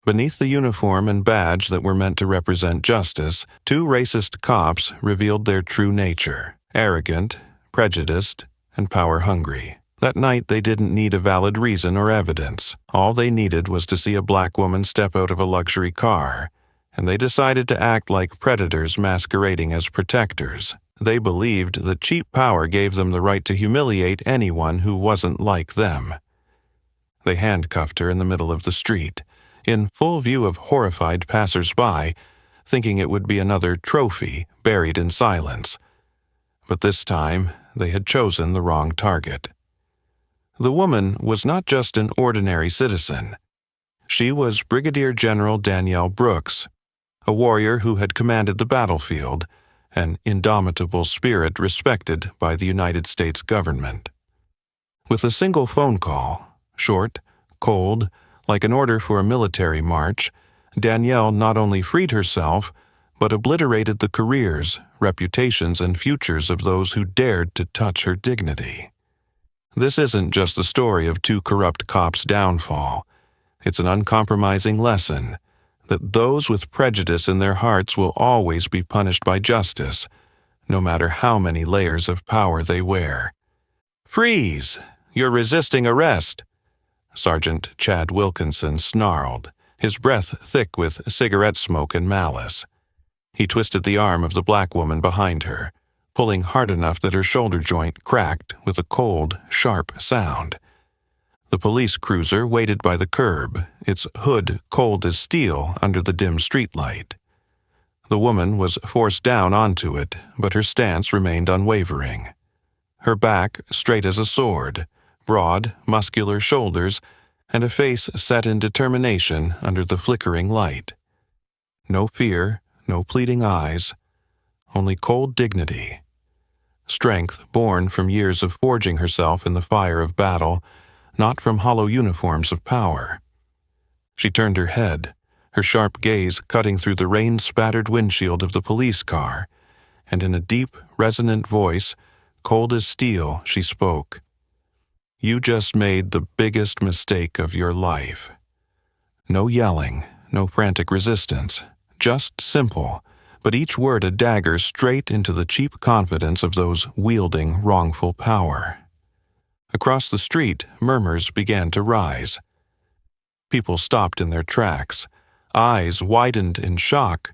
Beneath the uniform and badge that were meant to represent justice, two racist cops revealed their true nature: arrogant, prejudiced, and power-hungry. That night, they didn't need a valid reason or evidence. All they needed was to see a black woman step out of a luxury car, and they decided to act like predators masquerading as protectors. They believed that cheap power gave them the right to humiliate anyone who wasn't like them. They handcuffed her in the middle of the street, in full view of horrified passers-by, thinking it would be another trophy buried in silence. But this time, they had chosen the wrong target. The woman was not just an ordinary citizen. She was Brigadier General Danielle Brooks, a warrior who had commanded the battlefield, an indomitable spirit respected by the United States government. With a single phone call, short, cold, like an order for a military march, Danielle not only freed herself, but obliterated the careers, reputations, and futures of those who dared to touch her dignity. This isn't just the story of two corrupt cops' downfall. It's an uncompromising lesson that those with prejudice in their hearts will always be punished by justice, no matter how many layers of power they wear. "Freeze! You're resisting arrest!" Sergeant Chad Wilkinson snarled, his breath thick with cigarette smoke and malice. He twisted the arm of the black woman behind her, pulling hard enough that her shoulder joint cracked with a cold, sharp sound. The police cruiser waited by the curb, its hood cold as steel under the dim streetlight. The woman was forced down onto it, but her stance remained unwavering. Her back straight as a sword, broad, muscular shoulders, and a face set in determination under the flickering light. No fear, no pleading eyes, only cold dignity. Strength born from years of forging herself in the fire of battle, not from hollow uniforms of power. She turned her head, her sharp gaze cutting through the rain-spattered windshield of the police car, and in a deep, resonant voice, cold as steel, she spoke. "You just made the biggest mistake of your life." No yelling, no frantic resistance, just simple, but each word a dagger straight into the cheap confidence of those wielding wrongful power. Across the street, murmurs began to rise. People stopped in their tracks, eyes widened in shock.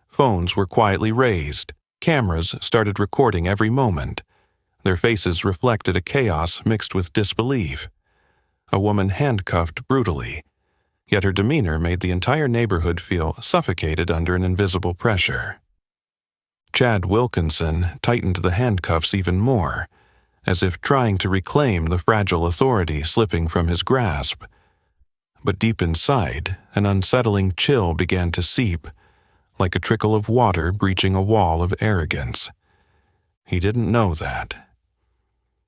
Phones were quietly raised, cameras started recording every moment. Their faces reflected a chaos mixed with disbelief. A woman handcuffed brutally, yet her demeanor made the entire neighborhood feel suffocated under an invisible pressure. Chad Wilkinson tightened the handcuffs even more, as if trying to reclaim the fragile authority slipping from his grasp. But deep inside, an unsettling chill began to seep, like a trickle of water breaching a wall of arrogance. He didn't know that.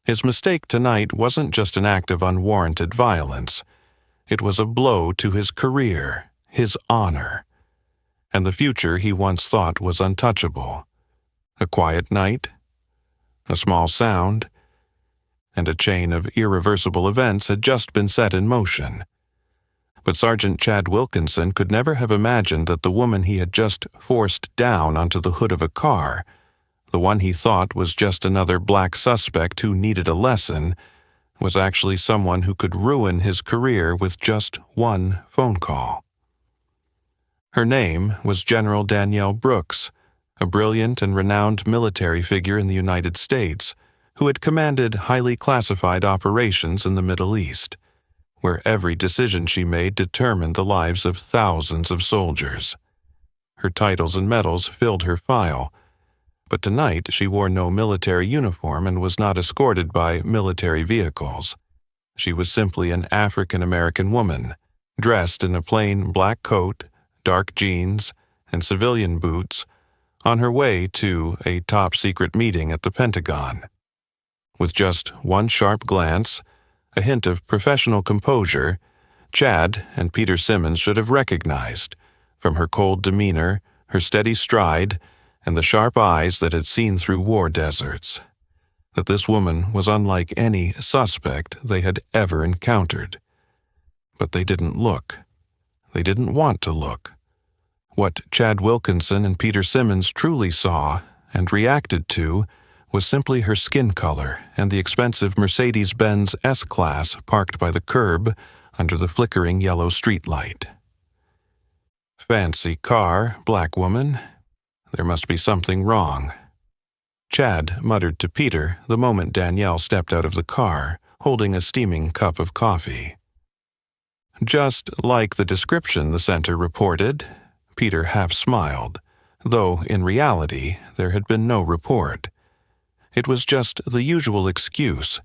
His mistake tonight wasn't just an act of unwarranted violence. It was a blow to his career, his honor, and the future he once thought was untouchable. A quiet night, a small sound, and a chain of irreversible events had just been set in motion. But Sergeant Chad Wilkinson could never have imagined that the woman he had just forced down onto the hood of a car, the one he thought was just another black suspect who needed a lesson, was actually someone who could ruin his career with just one phone call. Her name was General Danielle Brooks, a brilliant and renowned military figure in the United States who had commanded highly classified operations in the Middle East, where every decision she made determined the lives of thousands of soldiers. Her titles and medals filled her file, but tonight she wore no military uniform and was not escorted by military vehicles. She was simply an African-American woman, dressed in a plain black coat, dark jeans, and civilian boots, on her way to a top-secret meeting at the Pentagon. With just one sharp glance, a hint of professional composure, Chad and Peter Simmons should have recognized, from her cold demeanor, her steady stride, and the sharp eyes that had seen through war deserts, that this woman was unlike any suspect they had ever encountered. But they didn't look. They didn't want to look. What Chad Wilkinson and Peter Simmons truly saw and reacted to was simply her skin color and the expensive Mercedes-Benz S-Class parked by the curb under the flickering yellow streetlight. Fancy car, black woman. There must be something wrong. Chad muttered to Peter the moment Danielle stepped out of the car, holding a steaming cup of coffee. Just like the description the center reported, Peter half smiled, though in reality there had been no report. It was just the usual excuse,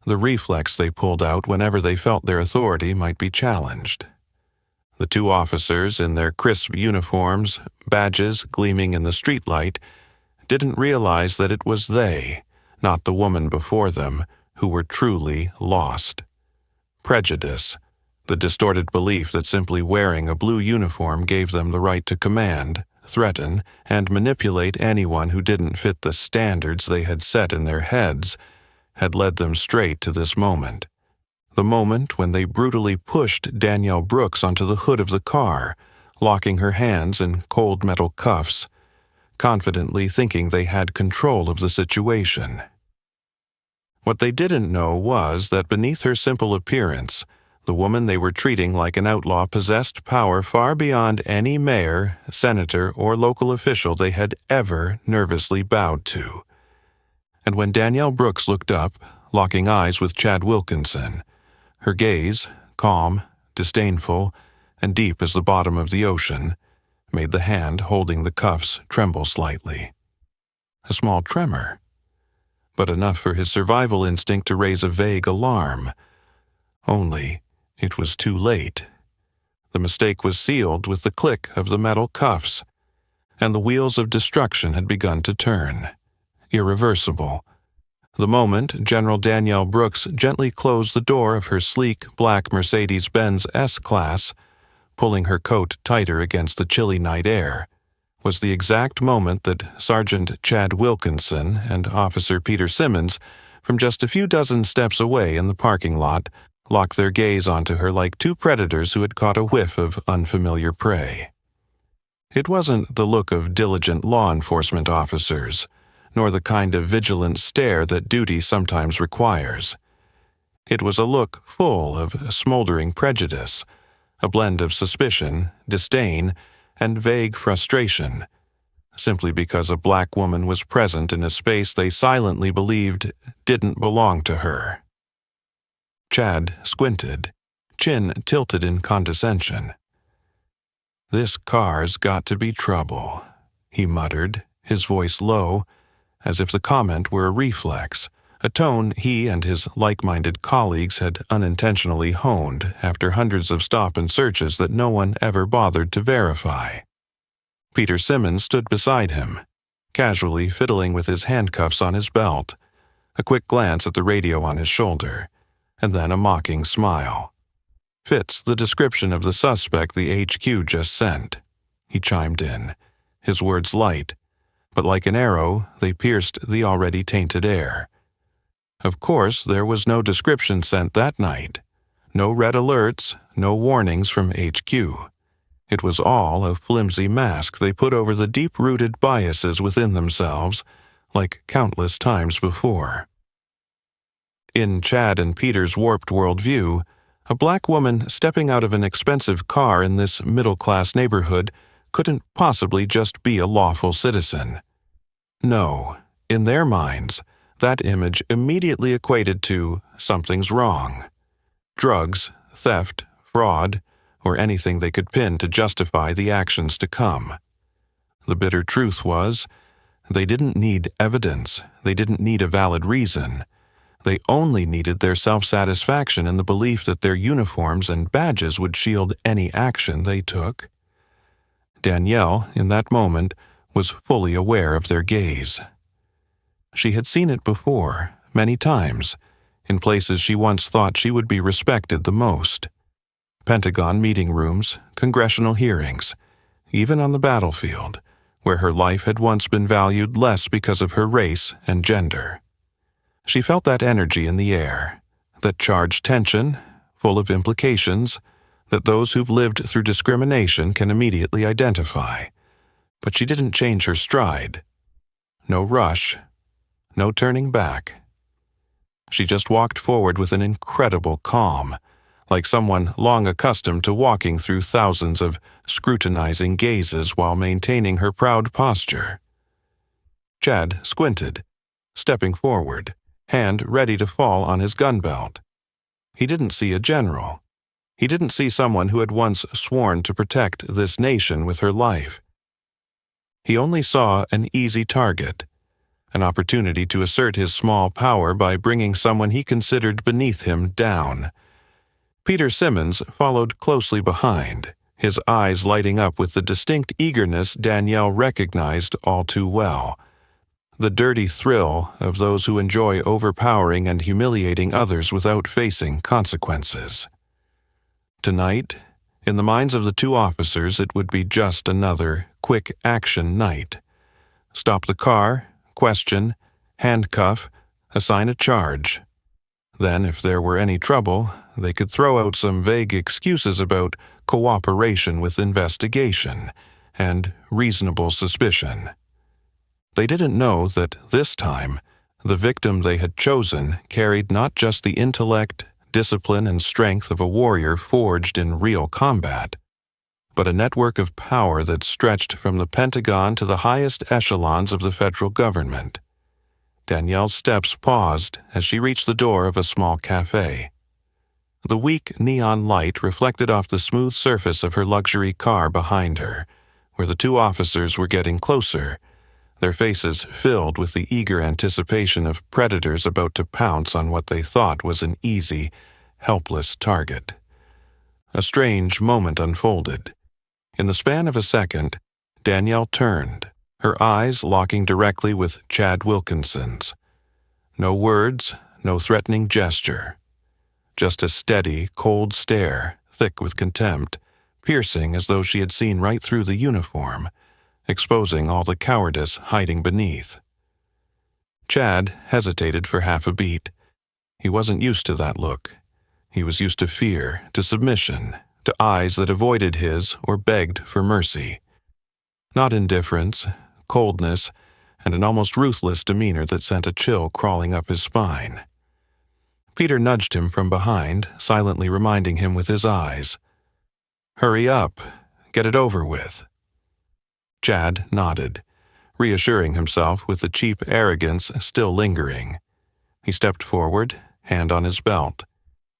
the reflex they pulled out whenever they felt their authority might be challenged. The two officers in their crisp uniforms, badges gleaming in the streetlight, didn't realize that it was they, not the woman before them, who were truly lost. Prejudice, the distorted belief that simply wearing a blue uniform gave them the right to command, threaten, and manipulate anyone who didn't fit the standards they had set in their heads, had led them straight to this moment. The moment when they brutally pushed Danielle Brooks onto the hood of the car, locking her hands in cold metal cuffs, confidently thinking they had control of the situation. What they didn't know was that beneath her simple appearance, the woman they were treating like an outlaw possessed power far beyond any mayor, senator, or local official they had ever nervously bowed to. And when Danielle Brooks looked up, locking eyes with Chad Wilkinson, her gaze, calm, disdainful, and deep as the bottom of the ocean, made the hand holding the cuffs tremble slightly. A small tremor, but enough for his survival instinct to raise a vague alarm. Only, it was too late. The mistake was sealed with the click of the metal cuffs, and the wheels of destruction had begun to turn. Irreversible. The moment General Danielle Brooks gently closed the door of her sleek black Mercedes-Benz S-Class, pulling her coat tighter against the chilly night air, was the exact moment that Sergeant Chad Wilkinson and Officer Peter Simmons, from just a few dozen steps away in the parking lot, locked their gaze onto her like two predators who had caught a whiff of unfamiliar prey. It wasn't the look of diligent law enforcement officers, nor the kind of vigilant stare that duty sometimes requires. It was a look full of smoldering prejudice, a blend of suspicion, disdain, and vague frustration, simply because a black woman was present in a space they silently believed didn't belong to her. Chad squinted, chin tilted in condescension. "This car's got to be trouble," he muttered, his voice low, as if the comment were a reflex, a tone he and his like-minded colleagues had unintentionally honed after hundreds of stop and searches that no one ever bothered to verify. Peter Simmons stood beside him, casually fiddling with his handcuffs on his belt, a quick glance at the radio on his shoulder, and then a mocking smile. "Fits the description of the suspect the HQ just sent," he chimed in, his words light, but like an arrow, they pierced the already tainted air. Of course, there was no description sent that night. No red alerts, no warnings from HQ. It was all a flimsy mask they put over the deep-rooted biases within themselves, like countless times before. In Chad and Peter's warped worldview, a black woman stepping out of an expensive car in this middle-class neighborhood couldn't possibly just be a lawful citizen. No, in their minds, that image immediately equated to something's wrong. Drugs, theft, fraud, or anything they could pin to justify the actions to come. The bitter truth was, they didn't need evidence, they didn't need a valid reason. They only needed their self-satisfaction in the belief that their uniforms and badges would shield any action they took. Danielle, in that moment, was fully aware of their gaze. She had seen it before, many times, in places she once thought she would be respected the most. Pentagon meeting rooms, congressional hearings, even on the battlefield, where her life had once been valued less because of her race and gender. She felt that energy in the air, that charged tension, full of implications, that those who've lived through discrimination can immediately identify. But she didn't change her stride. No rush, no turning back. She just walked forward with an incredible calm, like someone long accustomed to walking through thousands of scrutinizing gazes while maintaining her proud posture. Chad squinted, stepping forward, hand ready to fall on his gun belt. He didn't see a general. He didn't see someone who had once sworn to protect this nation with her life. He only saw an easy target, an opportunity to assert his small power by bringing someone he considered beneath him down. Peter Simmons followed closely behind, his eyes lighting up with the distinct eagerness Danielle recognized all too well. The dirty thrill of those who enjoy overpowering and humiliating others without facing consequences. Tonight, in the minds of the two officers, it would be just another quick action night. Stop the car, question, handcuff, assign a charge. Then, if there were any trouble, they could throw out some vague excuses about cooperation with investigation and reasonable suspicion. They didn't know that this time, the victim they had chosen carried not just the intellect, discipline, and strength of a warrior forged in real combat, but a network of power that stretched from the Pentagon to the highest echelons of the federal government. Danielle's steps paused as she reached the door of a small cafe. The weak neon light reflected off the smooth surface of her luxury car behind her, where the two officers were getting closer, their faces filled with the eager anticipation of predators about to pounce on what they thought was an easy, helpless target. A strange moment unfolded. In the span of a second, Danielle turned, her eyes locking directly with Chad Wilkinson's. No words, no threatening gesture. Just a steady, cold stare, thick with contempt, piercing as though she had seen right through the uniform, exposing all the cowardice hiding beneath. Chad hesitated for half a beat. He wasn't used to that look. He was used to fear, to submission, to eyes that avoided his or begged for mercy. Not indifference, coldness, and an almost ruthless demeanor that sent a chill crawling up his spine. Peter nudged him from behind, silently reminding him with his eyes, "Hurry up, get it over with." Chad nodded, reassuring himself with the cheap arrogance still lingering. He stepped forward, hand on his belt,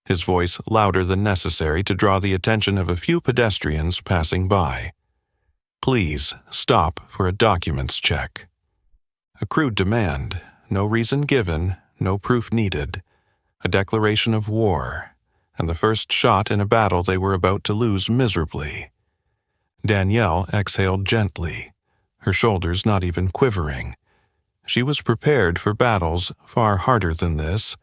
his voice louder than necessary to draw the attention of a few pedestrians passing by. "Please stop for a documents check." A crude demand, no reason given, no proof needed. A declaration of war, and the first shot in a battle they were about to lose miserably. Danielle exhaled gently, her shoulders not even quivering. She was prepared for battles far harder than this,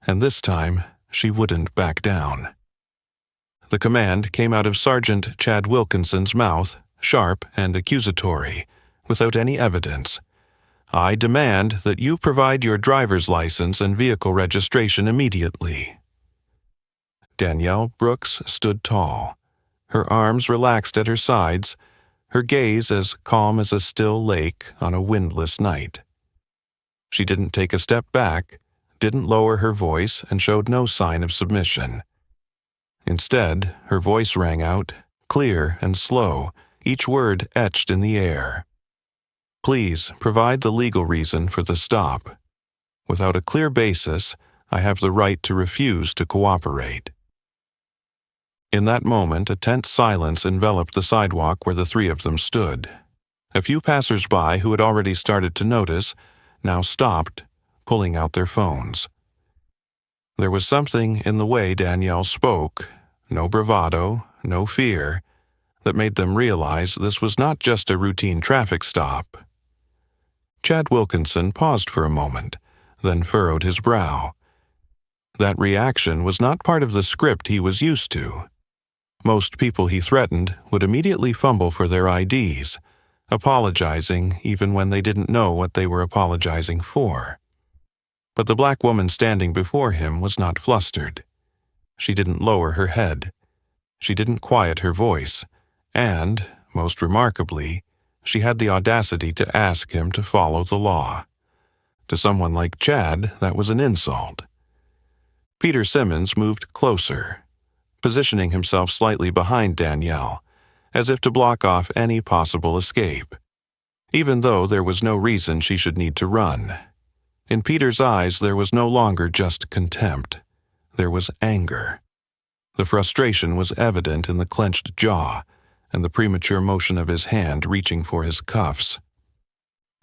and this time she wouldn't back down. The command came out of Sergeant Chad Wilkinson's mouth, sharp and accusatory, without any evidence. "I demand that you provide your driver's license and vehicle registration immediately." Danielle Brooks stood tall, her arms relaxed at her sides, her gaze as calm as a still lake on a windless night. She didn't take a step back, didn't lower her voice, and showed no sign of submission. Instead, her voice rang out, clear and slow, each word etched in the air. "Please provide the legal reason for the stop. Without a clear basis, I have the right to refuse to cooperate." In that moment, a tense silence enveloped the sidewalk where the three of them stood. A few passers-by who had already started to notice now stopped, pulling out their phones. There was something in the way Danielle spoke, no bravado, no fear, that made them realize this was not just a routine traffic stop. Chad Wilkinson paused for a moment, then furrowed his brow. That reaction was not part of the script he was used to. Most people he threatened would immediately fumble for their IDs, apologizing even when they didn't know what they were apologizing for. But the black woman standing before him was not flustered. She didn't lower her head. She didn't quiet her voice, and, most remarkably, she had the audacity to ask him to follow the law. To someone like Chad, that was an insult. Peter Simmons moved closer, positioning himself slightly behind Danielle, as if to block off any possible escape, even though there was no reason she should need to run. In Peter's eyes, there was no longer just contempt. There was anger. The frustration was evident in the clenched jaw and the premature motion of his hand reaching for his cuffs.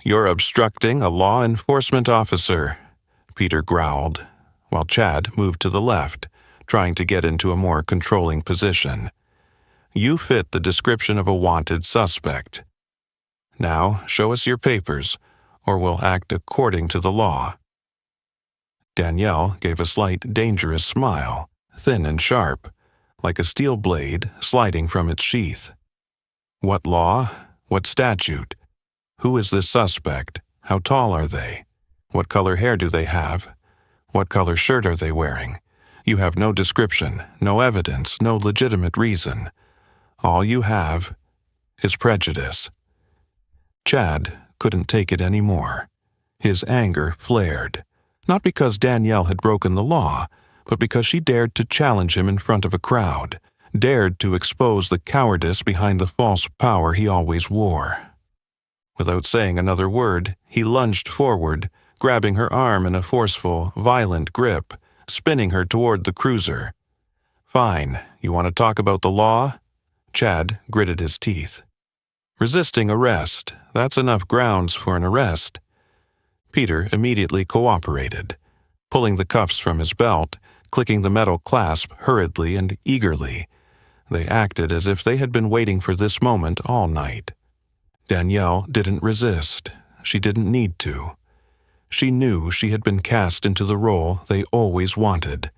"You're obstructing a law enforcement officer," Peter growled, while Chad moved to the left, trying to get into a more controlling position. "You fit the description of a wanted suspect. Now, show us your papers, or we'll act according to the law." Danielle gave a slight, dangerous smile, thin and sharp, like a steel blade sliding from its sheath. "What law? What statute? Who is this suspect? How tall are they? What color hair do they have? What color shirt are they wearing? You have no description, no evidence, no legitimate reason. All you have is prejudice." Chad couldn't take it anymore. His anger flared, not because Danielle had broken the law, but because she dared to challenge him in front of a crowd, dared to expose the cowardice behind the false power he always wore. Without saying another word, he lunged forward, grabbing her arm in a forceful, violent grip, spinning her toward the cruiser. "Fine, you want to talk about the law?" Chad gritted his teeth. "Resisting arrest, that's enough grounds for an arrest." Peter immediately cooperated, pulling the cuffs from his belt, clicking the metal clasp hurriedly and eagerly. They acted as if they had been waiting for this moment all night. Danielle didn't resist. She didn't need to. She knew she had been cast into the role they always wanted,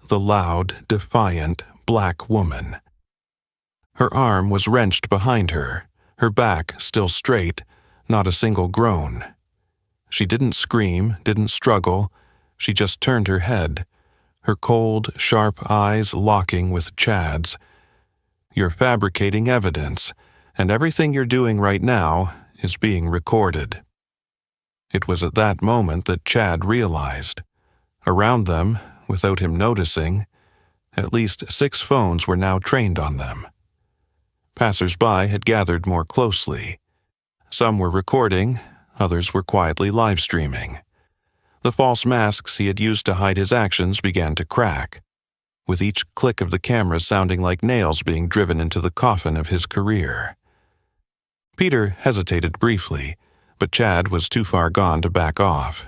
the loud, defiant, black woman. Her arm was wrenched behind her, her back still straight, not a single groan. She didn't scream, didn't struggle. She just turned her head, her cold, sharp eyes locking with Chad's. "You're fabricating evidence, and everything you're doing right now is being recorded." It was at that moment that Chad realized. Around them, without him noticing, at least 6 phones were now trained on them. Passers-by had gathered more closely. Some were recording, others were quietly live-streaming. The false masks he had used to hide his actions began to crack, with each click of the camera sounding like nails being driven into the coffin of his career. Peter hesitated briefly, but Chad was too far gone to back off.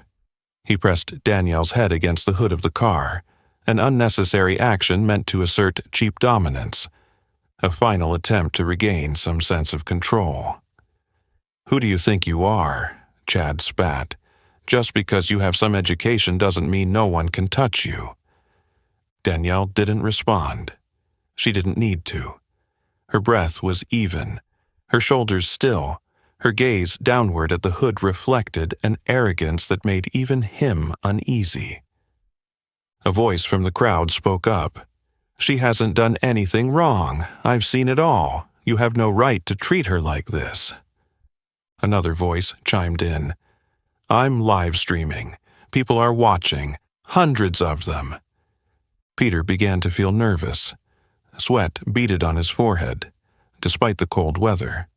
He pressed Danielle's head against the hood of the car, an unnecessary action meant to assert cheap dominance, a final attempt to regain some sense of control. "Who do you think you are?" Chad spat. "Just because you have some education doesn't mean no one can touch you." Danielle didn't respond. She didn't need to. Her breath was even, her shoulders still, her gaze downward at the hood reflected an arrogance that made even him uneasy. A voice from the crowd spoke up. "She hasn't done anything wrong. I've seen it all. You have no right to treat her like this." Another voice chimed in. "I'm live streaming. People are watching. Hundreds of them." Peter began to feel nervous. Sweat beaded on his forehead, despite the cold weather.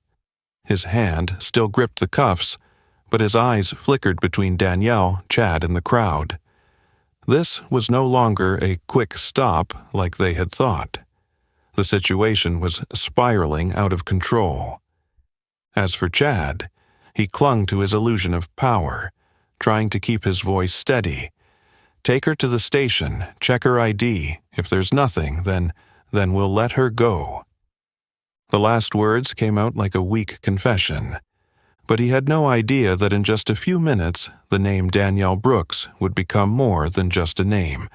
His hand still gripped the cuffs, but his eyes flickered between Danielle, Chad, and the crowd. This was no longer a quick stop like they had thought. The situation was spiraling out of control. As for Chad, he clung to his illusion of power, trying to keep his voice steady. "Take her to the station, check her ID. If there's nothing, then we'll let her go." The last words came out like a weak confession, but he had no idea that in just a few minutes the name Danielle Brooks would become more than just a name.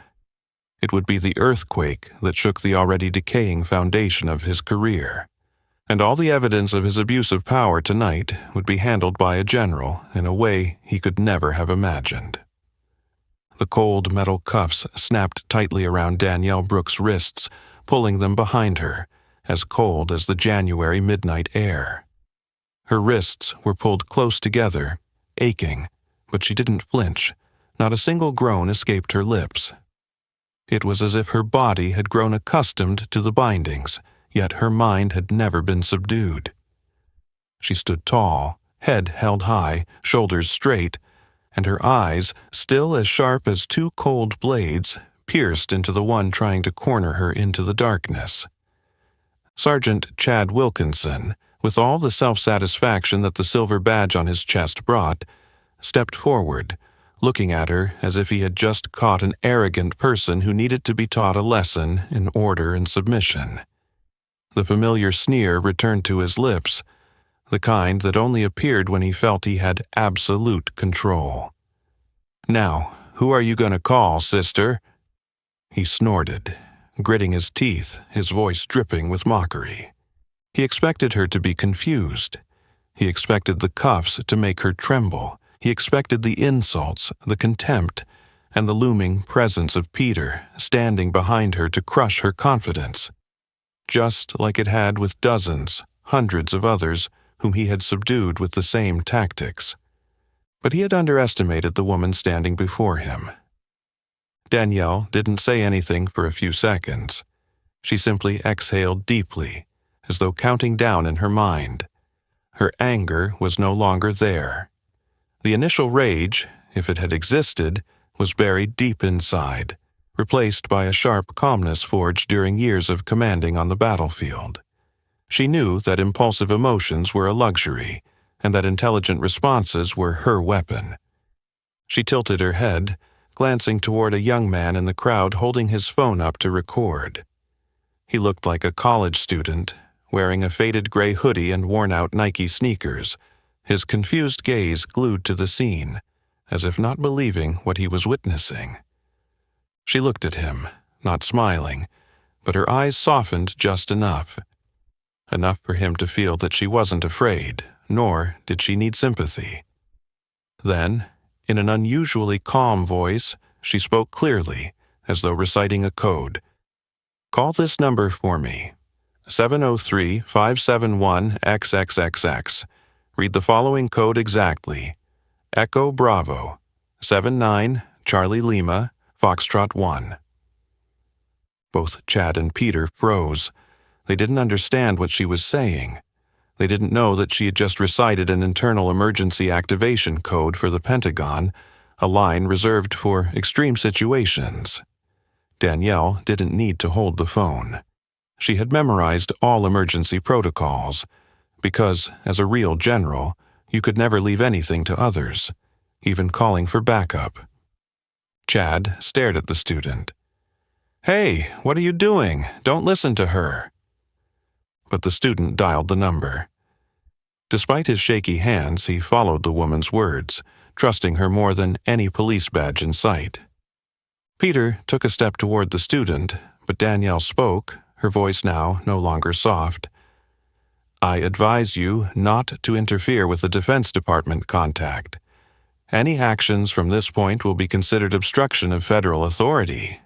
It would be the earthquake that shook the already decaying foundation of his career. And all the evidence of his abuse of power tonight would be handled by a general in a way he could never have imagined. The cold metal cuffs snapped tightly around Danielle Brooks' wrists, pulling them behind her, as cold as the January midnight air. Her wrists were pulled close together, aching, but she didn't flinch. Not a single groan escaped her lips. It was as if her body had grown accustomed to the bindings, yet her mind had never been subdued. She stood tall, head held high, shoulders straight, and her eyes, still as sharp as two cold blades, pierced into the one trying to corner her into the darkness. Sergeant Chad Wilkinson, with all the self-satisfaction that the silver badge on his chest brought, stepped forward, looking at her as if he had just caught an arrogant person who needed to be taught a lesson in order and submission. The familiar sneer returned to his lips, the kind that only appeared when he felt he had absolute control. "Now, who are you going to call, sister?" He snorted, gritting his teeth, his voice dripping with mockery. He expected her to be confused. He expected the cuffs to make her tremble. He expected the insults, the contempt, and the looming presence of Peter standing behind her to crush her confidence, just like it had with dozens, hundreds of others whom he had subdued with the same tactics. But he had underestimated the woman standing before him. Danielle didn't say anything for a few seconds. She simply exhaled deeply, as though counting down in her mind. Her anger was no longer there. The initial rage, if it had existed, was buried deep inside, replaced by a sharp calmness forged during years of commanding on the battlefield. She knew that impulsive emotions were a luxury, and that intelligent responses were her weapon. She tilted her head, glancing toward a young man in the crowd holding his phone up to record. He looked like a college student, wearing a faded gray hoodie and worn-out Nike sneakers, his confused gaze glued to the scene, as if not believing what he was witnessing. She looked at him, not smiling, but her eyes softened just enough for him to feel that she wasn't afraid, nor did she need sympathy. Then, in an unusually calm voice, she spoke clearly, as though reciting a code. "Call this number for me. 703-571-XXXX. Read the following code exactly. Echo Bravo, 79 Charlie Lima, Foxtrot 1. Both Chad and Peter froze. They didn't understand what she was saying. They didn't know that she had just recited an internal emergency activation code for the Pentagon, a line reserved for extreme situations. Danielle didn't need to hold the phone. She had memorized all emergency protocols, because, as a real general, you could never leave anything to others, even calling for backup. Chad stared at the student. "Hey, what are you doing? Don't listen to her." But the student dialed the number. Despite his shaky hands, he followed the woman's words, trusting her more than any police badge in sight. Peter took a step toward the student, but Danielle spoke, her voice now no longer soft. "I advise you not to interfere with the Defense Department contact. Any actions from this point will be considered obstruction of federal authority."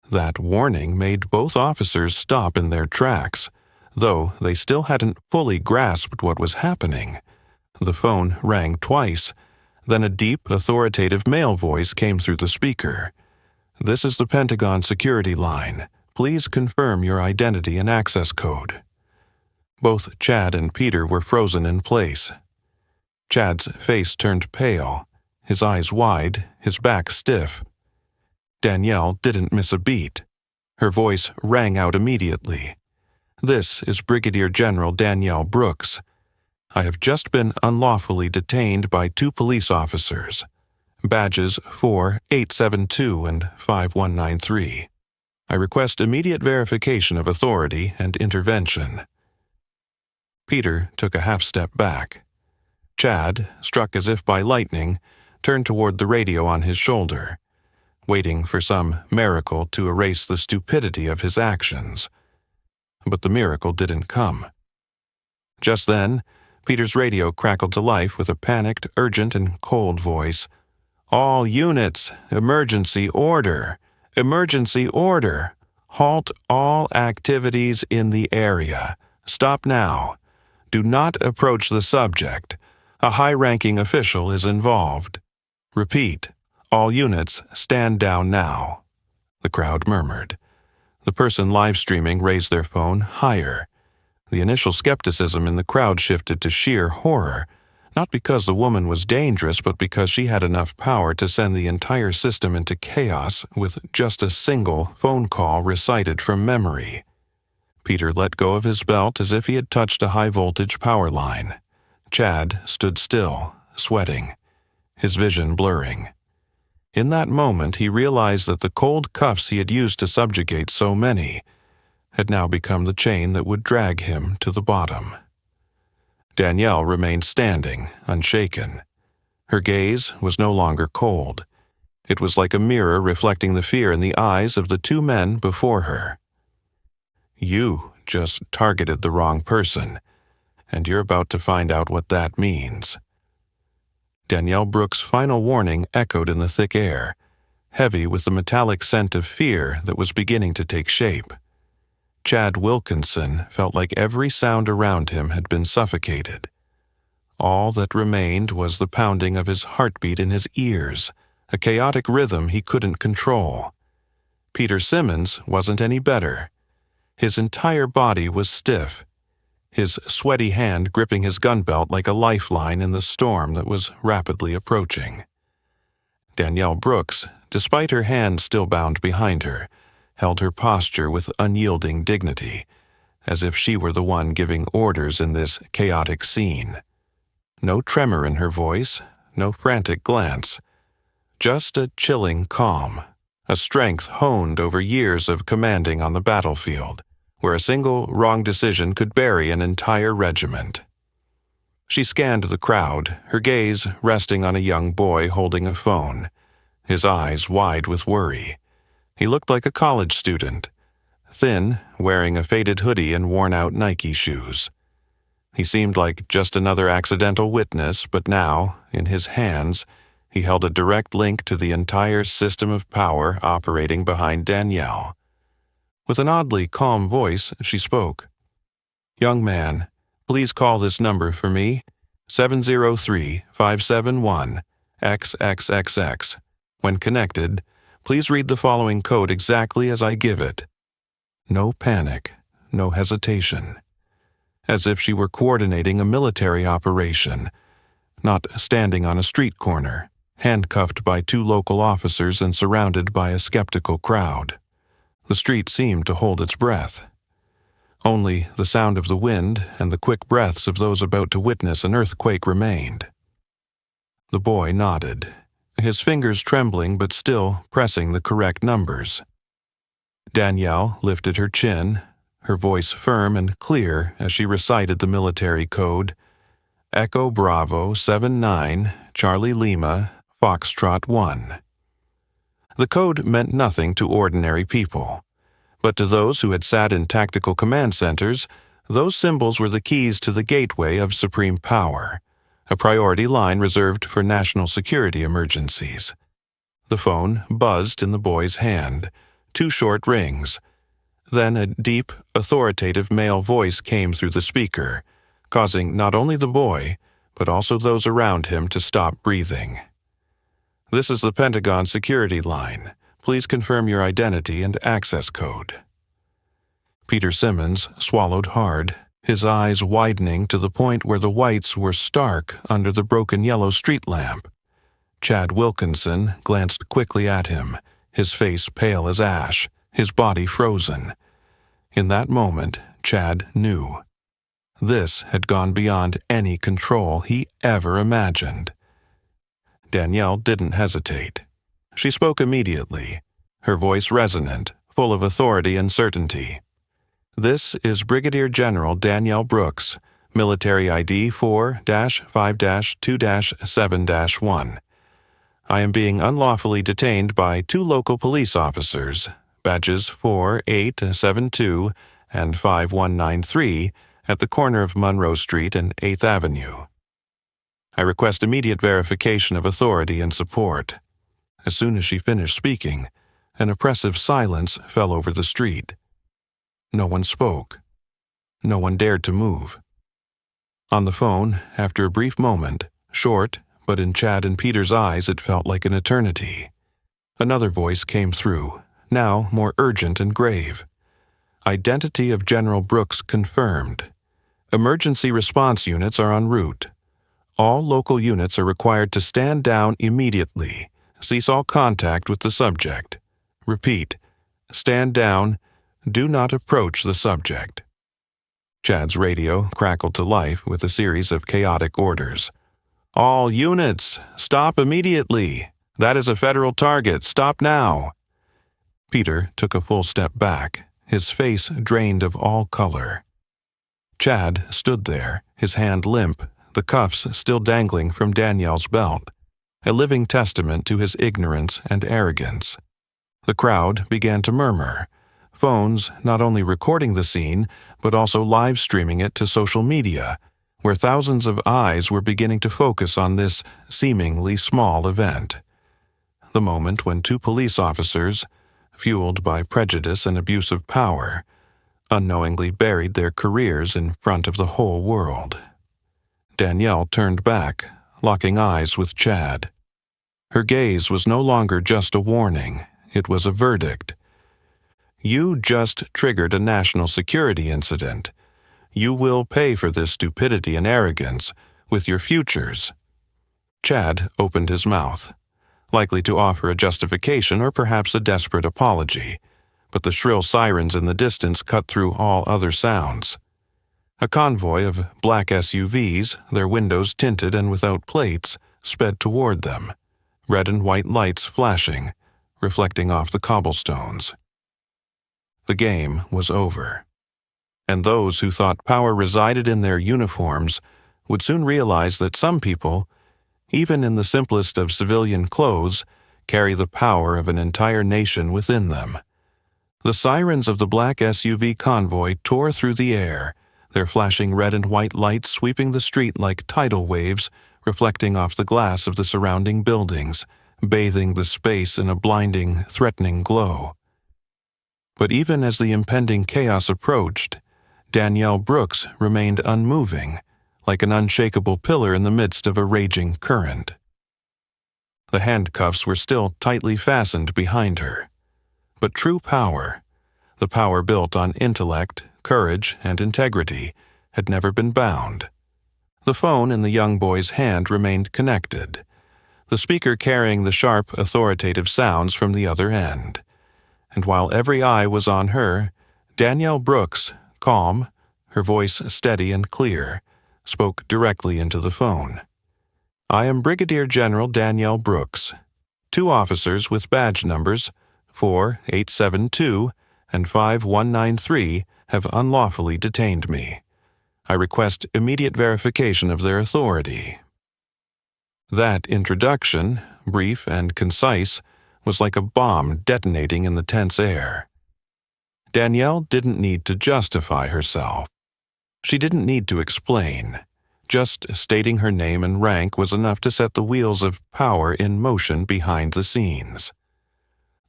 That warning made both officers stop in their tracks, though they still hadn't fully grasped what was happening. The phone rang twice. Then a deep, authoritative male voice came through the speaker. "This is the Pentagon security line. Please confirm your identity and access code." Both Chad and Peter were frozen in place. Chad's face turned pale, his eyes wide, his back stiff. Danielle didn't miss a beat. Her voice rang out immediately. "This is Brigadier General Danielle Brooks. I have just been unlawfully detained by 2 police officers. Badges 4872 and 5193. I request immediate verification of authority and intervention." Peter took a half-step back. Chad, struck as if by lightning, turned toward the radio on his shoulder, waiting for some miracle to erase the stupidity of his actions. But the miracle didn't come. Just then, Peter's radio crackled to life with a panicked, urgent, and cold voice. "All units, emergency order! Emergency order! Halt all activities in the area. Stop now. Do not approach the subject. A high-ranking official is involved. Repeat. All units, stand down now. The crowd murmured. The person live-streaming raised their phone higher. The initial skepticism in the crowd shifted to sheer horror, not because the woman was dangerous, but because she had enough power to send the entire system into chaos with just a single phone call recited from memory. Peter let go of his belt as if he had touched a high-voltage power line. Chad stood still, sweating, his vision blurring. In that moment, he realized that the cold cuffs he had used to subjugate so many had now become the chain that would drag him to the bottom. Danielle remained standing, unshaken. Her gaze was no longer cold. It was like a mirror reflecting the fear in the eyes of the two men before her. You just targeted the wrong person, and you're about to find out what that means. Danielle Brooks' final warning echoed in the thick air, heavy with the metallic scent of fear that was beginning to take shape. Chad Wilkinson felt like every sound around him had been suffocated. All that remained was the pounding of his heartbeat in his ears, a chaotic rhythm he couldn't control. Peter Simmons wasn't any better. His entire body was stiff, his sweaty hand gripping his gun belt like a lifeline in the storm that was rapidly approaching. Danielle Brooks, despite her hand still bound behind her, held her posture with unyielding dignity, as if she were the one giving orders in this chaotic scene. No tremor in her voice, no frantic glance, just a chilling calm, a strength honed over years of commanding on the battlefield, where a single wrong decision could bury an entire regiment. She scanned the crowd, her gaze resting on a young boy holding a phone, his eyes wide with worry. He looked like a college student, thin, wearing a faded hoodie and worn-out Nike shoes. He seemed like just another accidental witness, but now, in his hands, he held a direct link to the entire system of power operating behind Danielle. With an oddly calm voice, she spoke. "Young man, please call this number for me, 703-571-XXXX. When connected, please read the following code exactly as I give it." No panic, no hesitation. As if she were coordinating a military operation, not standing on a street corner, handcuffed by two local officers and surrounded by a skeptical crowd. The street seemed to hold its breath. Only the sound of the wind and the quick breaths of those about to witness an earthquake remained. The boy nodded, his fingers trembling but still pressing the correct numbers. Danielle lifted her chin, her voice firm and clear as she recited the military code. Echo Bravo 79, Charlie Lima, Foxtrot 1. The code meant nothing to ordinary people, but to those who had sat in tactical command centers, those symbols were the keys to the gateway of supreme power, a priority line reserved for national security emergencies. The phone buzzed in the boy's hand, 2 short rings. Then a deep, authoritative male voice came through the speaker, causing not only the boy, but also those around him to stop breathing. "This is the Pentagon security line. Please confirm your identity and access code." Peter Simmons swallowed hard, his eyes widening to the point where the whites were stark under the broken yellow street lamp. Chad Wilkinson glanced quickly at him, his face pale as ash, his body frozen. In that moment, Chad knew. This had gone beyond any control he ever imagined. Danielle didn't hesitate. She spoke immediately, her voice resonant, full of authority and certainty. "This is Brigadier General Danielle Brooks, Military ID 4-5-2-7-1. I am being unlawfully detained by 2 local police officers, badges 4872 and 5193, at the corner of Monroe Street and 8th Avenue. I request immediate verification of authority and support." As soon as she finished speaking, An oppressive silence fell over the street. No one spoke. No one dared to move. On the phone, after a brief moment, short, but in Chad and Peter's eyes it felt like an eternity, another voice came through, now more urgent and grave. Identity of General Brooks confirmed. Emergency response units are en route. All local units are required to stand down immediately. Cease all contact with the subject. Repeat, stand down. Do not approach the subject. Chad's radio crackled to life with a series of chaotic orders. All units, stop immediately. That is a federal target. Stop now. Peter took a full step back, his face drained of all color. Chad stood there, his hand limp, the cuffs still dangling from Danielle's belt, a living testament to his ignorance and arrogance. The crowd began to murmur, phones not only recording the scene, but also live streaming it to social media, where thousands of eyes were beginning to focus on this seemingly small event. The moment when two police officers, fueled by prejudice and abuse of power, unknowingly buried their careers in front of the whole world. Danielle turned back, locking eyes with Chad. Her gaze was no longer just a warning, it was a verdict. You just triggered a national security incident. You will pay for this stupidity and arrogance with your futures. Chad opened his mouth, likely to offer a justification or perhaps a desperate apology, but the shrill sirens in the distance cut through all other sounds. A convoy of black SUVs, their windows tinted and without plates, sped toward them, red and white lights flashing, reflecting off the cobblestones. The game was over, and those who thought power resided in their uniforms would soon realize that some people, even in the simplest of civilian clothes, carry the power of an entire nation within them. The sirens of the black SUV convoy tore through the air, their flashing red and white lights sweeping the street like tidal waves, reflecting off the glass of the surrounding buildings, bathing the space in a blinding, threatening glow. But even as the impending chaos approached, Danielle Brooks remained unmoving, like an unshakable pillar in the midst of a raging current. The handcuffs were still tightly fastened behind her. But true power, the power built on intellect, courage, and integrity, had never been bound. The phone in the young boy's hand remained connected, the speaker carrying the sharp, authoritative sounds from the other end. And while every eye was on her, Danielle Brooks, calm, her voice steady and clear, spoke directly into the phone. I am Brigadier General Danielle Brooks. Two officers with badge numbers 4872 and 5193 have unlawfully detained me. I request immediate verification of their authority. That introduction, brief and concise, was like a bomb detonating in the tense air. Danielle didn't need to justify herself. She didn't need to explain. Just stating her name and rank was enough to set the wheels of power in motion behind the scenes.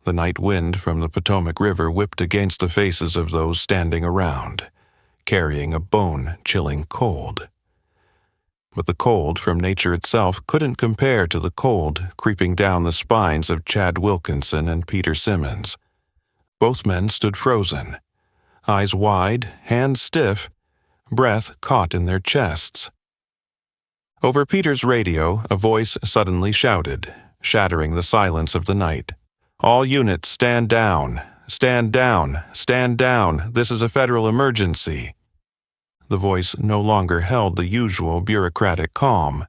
The night wind from the Potomac River whipped against the faces of those standing around, carrying a bone-chilling cold. But the cold from nature itself couldn't compare to the cold creeping down the spines of Chad Wilkinson and Peter Simmons. Both men stood frozen, eyes wide, hands stiff, breath caught in their chests. Over Peter's radio, a voice suddenly shouted, shattering the silence of the night. All units, stand down! Stand down! Stand down! This is a federal emergency! The voice no longer held the usual bureaucratic calm.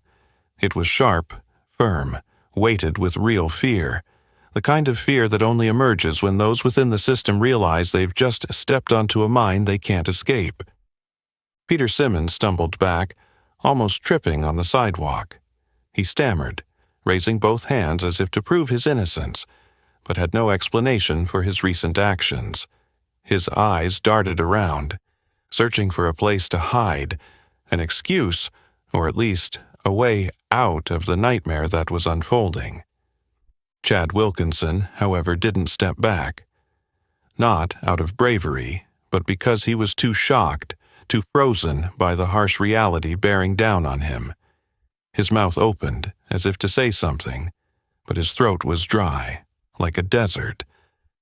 It was sharp, firm, weighted with real fear, the kind of fear that only emerges when those within the system realize they've just stepped onto a mine they can't escape. Peter Simmons stumbled back, almost tripping on the sidewalk. He stammered, raising both hands as if to prove his innocence, but had no explanation for his recent actions. His eyes darted around, searching for a place to hide, an excuse, or at least a way out of the nightmare that was unfolding. Chad Wilkinson, however, didn't step back. Not out of bravery, but because he was too shocked, too frozen by the harsh reality bearing down on him. His mouth opened, as if to say something, but his throat was dry, like a desert,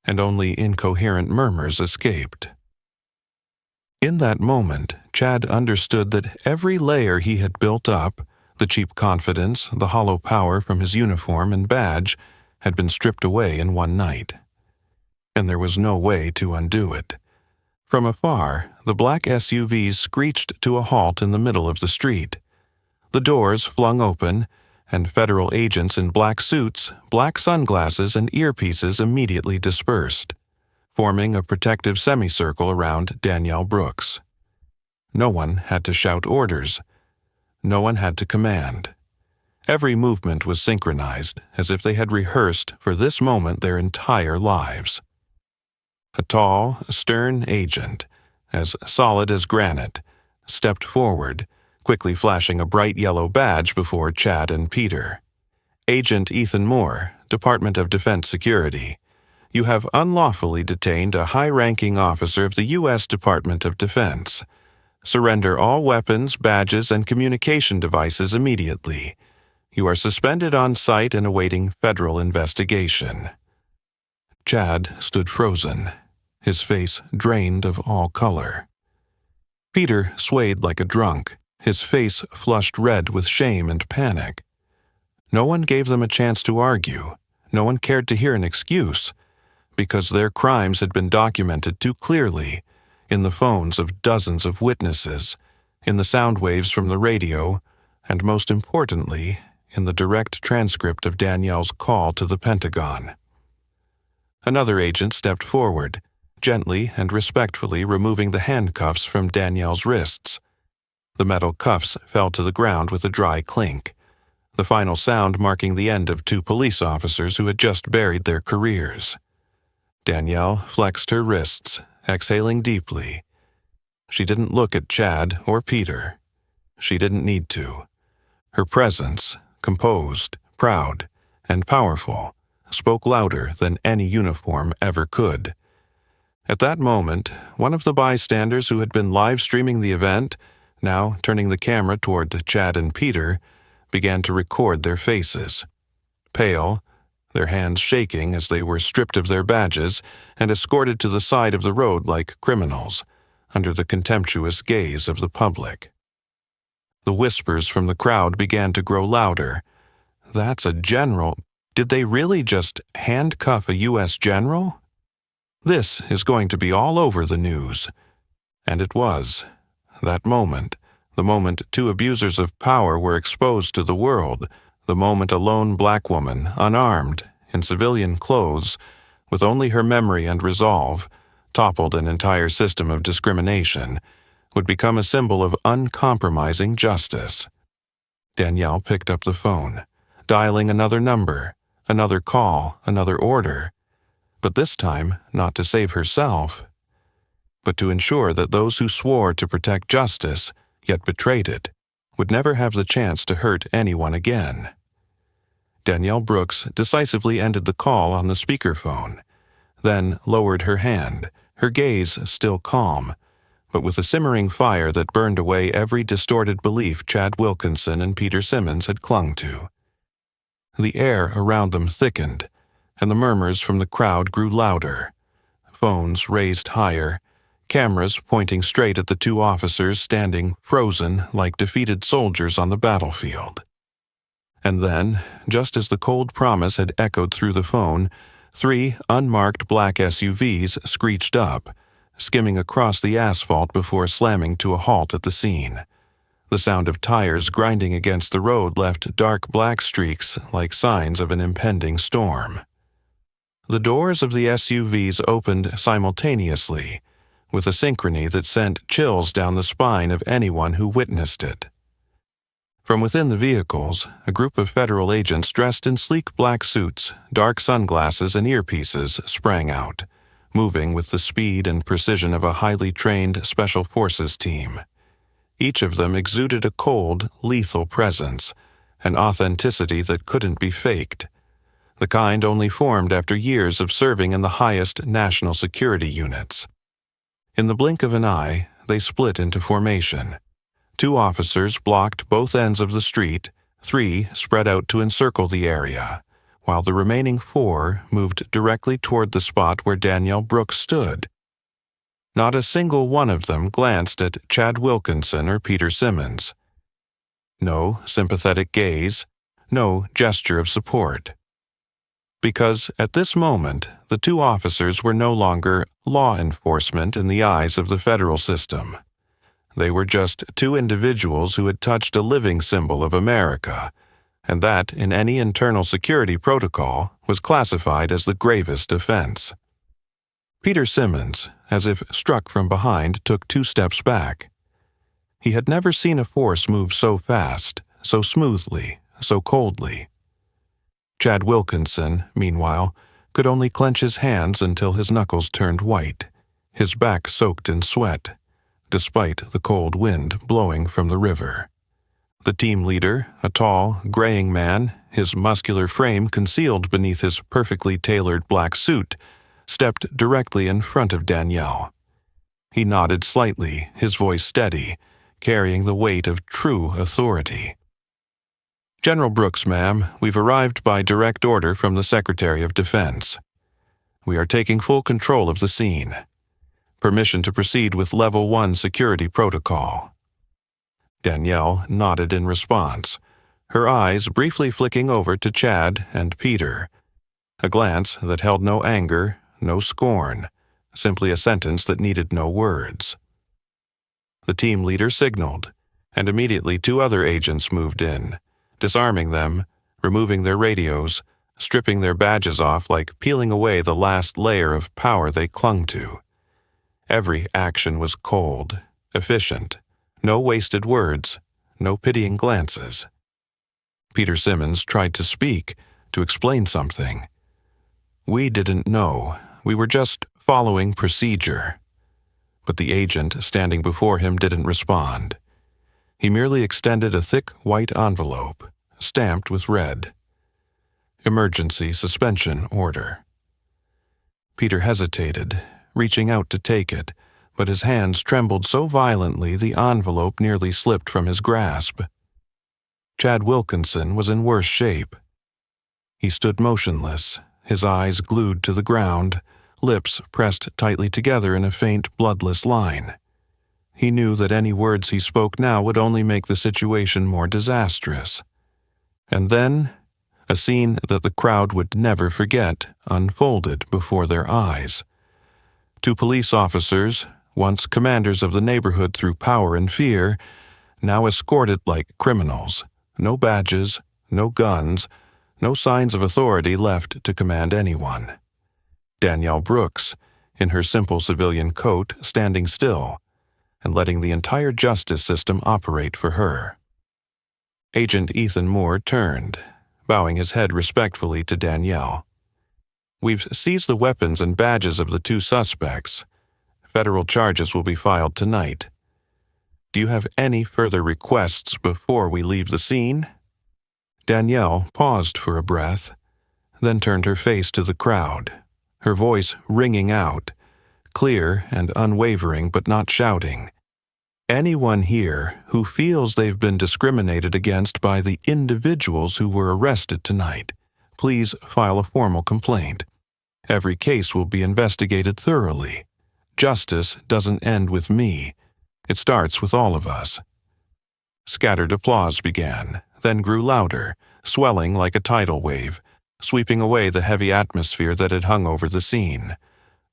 and only incoherent murmurs escaped. In that moment, Chad understood that every layer he had built up, the cheap confidence, the hollow power from his uniform and badge, had been stripped away in one night. And there was no way to undo it. From afar, the black SUVs screeched to a halt in the middle of the street. The doors flung open, and federal agents in black suits, black sunglasses, and earpieces immediately dispersed, forming a protective semicircle around Danielle Brooks. No one had to shout orders. No one had to command. Every movement was synchronized, as if they had rehearsed for this moment their entire lives. A tall, stern agent, as solid as granite, stepped forward, quickly flashing a bright yellow badge before Chad and Peter. "Agent Ethan Moore, Department of Defense Security. You have unlawfully detained a high-ranking officer of the U.S. Department of Defense. Surrender all weapons, badges, and communication devices immediately. You are suspended on site and awaiting federal investigation." Chad stood frozen, his face drained of all color. Peter swayed like a drunk, his face flushed red with shame and panic. No one gave them a chance to argue. No one cared to hear an excuse, because their crimes had been documented too clearly in the phones of dozens of witnesses, in the sound waves from the radio, and most importantly, in the direct transcript of Danielle's call to the Pentagon. Another agent stepped forward, gently and respectfully removing the handcuffs from Danielle's wrists. The metal cuffs fell to the ground with a dry clink, the final sound marking the end of two police officers who had just buried their careers. Danielle flexed her wrists, exhaling deeply. She didn't look at Chad or Peter. She didn't need to. Her presence, composed, proud, and powerful, spoke louder than any uniform ever could. At that moment, one of the bystanders who had been live-streaming the event, now turning the camera toward Chad and Peter, began to record their faces. Pale, their hands shaking as they were stripped of their badges and escorted to the side of the road like criminals, under the contemptuous gaze of the public. The whispers from the crowd began to grow louder. "That's a general. Did they really just handcuff a U.S. general? This is going to be all over the news." And it was. That moment, the moment two abusers of power were exposed to the world, the moment a lone black woman, unarmed, in civilian clothes, with only her memory and resolve, toppled an entire system of discrimination, would become a symbol of uncompromising justice. Danielle picked up the phone, dialing another number, another call, another order, but this time not to save herself, but to ensure that those who swore to protect justice, yet betrayed it, would never have the chance to hurt anyone again. Danielle Brooks decisively ended the call on the speakerphone, then lowered her hand, her gaze still calm, but with a simmering fire that burned away every distorted belief Chad Wilkinson and Peter Simmons had clung to. The air around them thickened, and the murmurs from the crowd grew louder. Phones raised higher, cameras pointing straight at the two officers standing frozen like defeated soldiers on the battlefield. And then, just as the cold promise had echoed through the phone, 3 unmarked black SUVs screeched up, skimming across the asphalt before slamming to a halt at the scene. The sound of tires grinding against the road left dark black streaks like signs of an impending storm. The doors of the SUVs opened simultaneously, with a synchrony that sent chills down the spine of anyone who witnessed it. From within the vehicles, a group of federal agents dressed in sleek black suits, dark sunglasses, and earpieces sprang out, moving with the speed and precision of a highly trained Special Forces team. Each of them exuded a cold, lethal presence, an authenticity that couldn't be faked. the kind only formed after years of serving in the highest national security units. In the blink of an eye, they split into formation. 2 officers blocked both ends of the street, 3 spread out to encircle the area, while the remaining 4 moved directly toward the spot where Danielle Brooks stood. Not a single one of them glanced at Chad Wilkinson or Peter Simmons. No sympathetic gaze, no gesture of support. Because at this moment, the 2 officers were no longer law enforcement in the eyes of the federal system. They were just 2 individuals who had touched a living symbol of America, and that, in any internal security protocol, was classified as the gravest offense. Peter Simmons, as if struck from behind, took 2 steps back. He had never seen a force move so fast, so smoothly, so coldly. Chad Wilkinson, meanwhile, could only clench his hands until his knuckles turned white, his back soaked in sweat, despite the cold wind blowing from the river. The team leader, a tall, graying man, his muscular frame concealed beneath his perfectly tailored black suit, stepped directly in front of Danielle. He nodded slightly, his voice steady, carrying the weight of true authority. "General Brooks, ma'am, we've arrived by direct order from the Secretary of Defense. We are taking full control of the scene. Permission to proceed with Level 1 security protocol." Danielle nodded in response, her eyes briefly flicking over to Chad and Peter, a glance that held no anger, no scorn, simply a sentence that needed no words. The team leader signaled, and immediately 2 other agents moved in, disarming them, removing their radios, stripping their badges off like peeling away the last layer of power they clung to. Every action was cold, efficient, no wasted words, no pitying glances. Peter Simmons tried to speak, to explain something. "We didn't know. We were just following procedure." But the agent standing before him didn't respond. He merely extended a thick white envelope, stamped with red. "Emergency suspension order." Peter hesitated, reaching out to take it, but his hands trembled so violently the envelope nearly slipped from his grasp. Chad Wilkinson was in worse shape. He stood motionless, his eyes glued to the ground, lips pressed tightly together in a faint, bloodless line. He knew that any words he spoke now would only make the situation more disastrous. And then, a scene that the crowd would never forget unfolded before their eyes. 2 police officers, once commanders of the neighborhood through power and fear, now escorted like criminals, no badges, no guns, no signs of authority left to command anyone. Danielle Brooks, in her simple civilian coat, standing still, and letting the entire justice system operate for her. Agent Ethan Moore turned, bowing his head respectfully to Danielle. "We've seized the weapons and badges of the 2 suspects. Federal charges will be filed tonight. Do you have any further requests before we leave the scene?" Danielle paused for a breath, then turned her face to the crowd, her voice ringing out, clear and unwavering but not shouting. "Anyone here who feels they've been discriminated against by the individuals who were arrested tonight, please file a formal complaint. Every case will be investigated thoroughly. Justice doesn't end with me. It starts with all of us." Scattered applause began, then grew louder, swelling like a tidal wave, sweeping away the heavy atmosphere that had hung over the scene.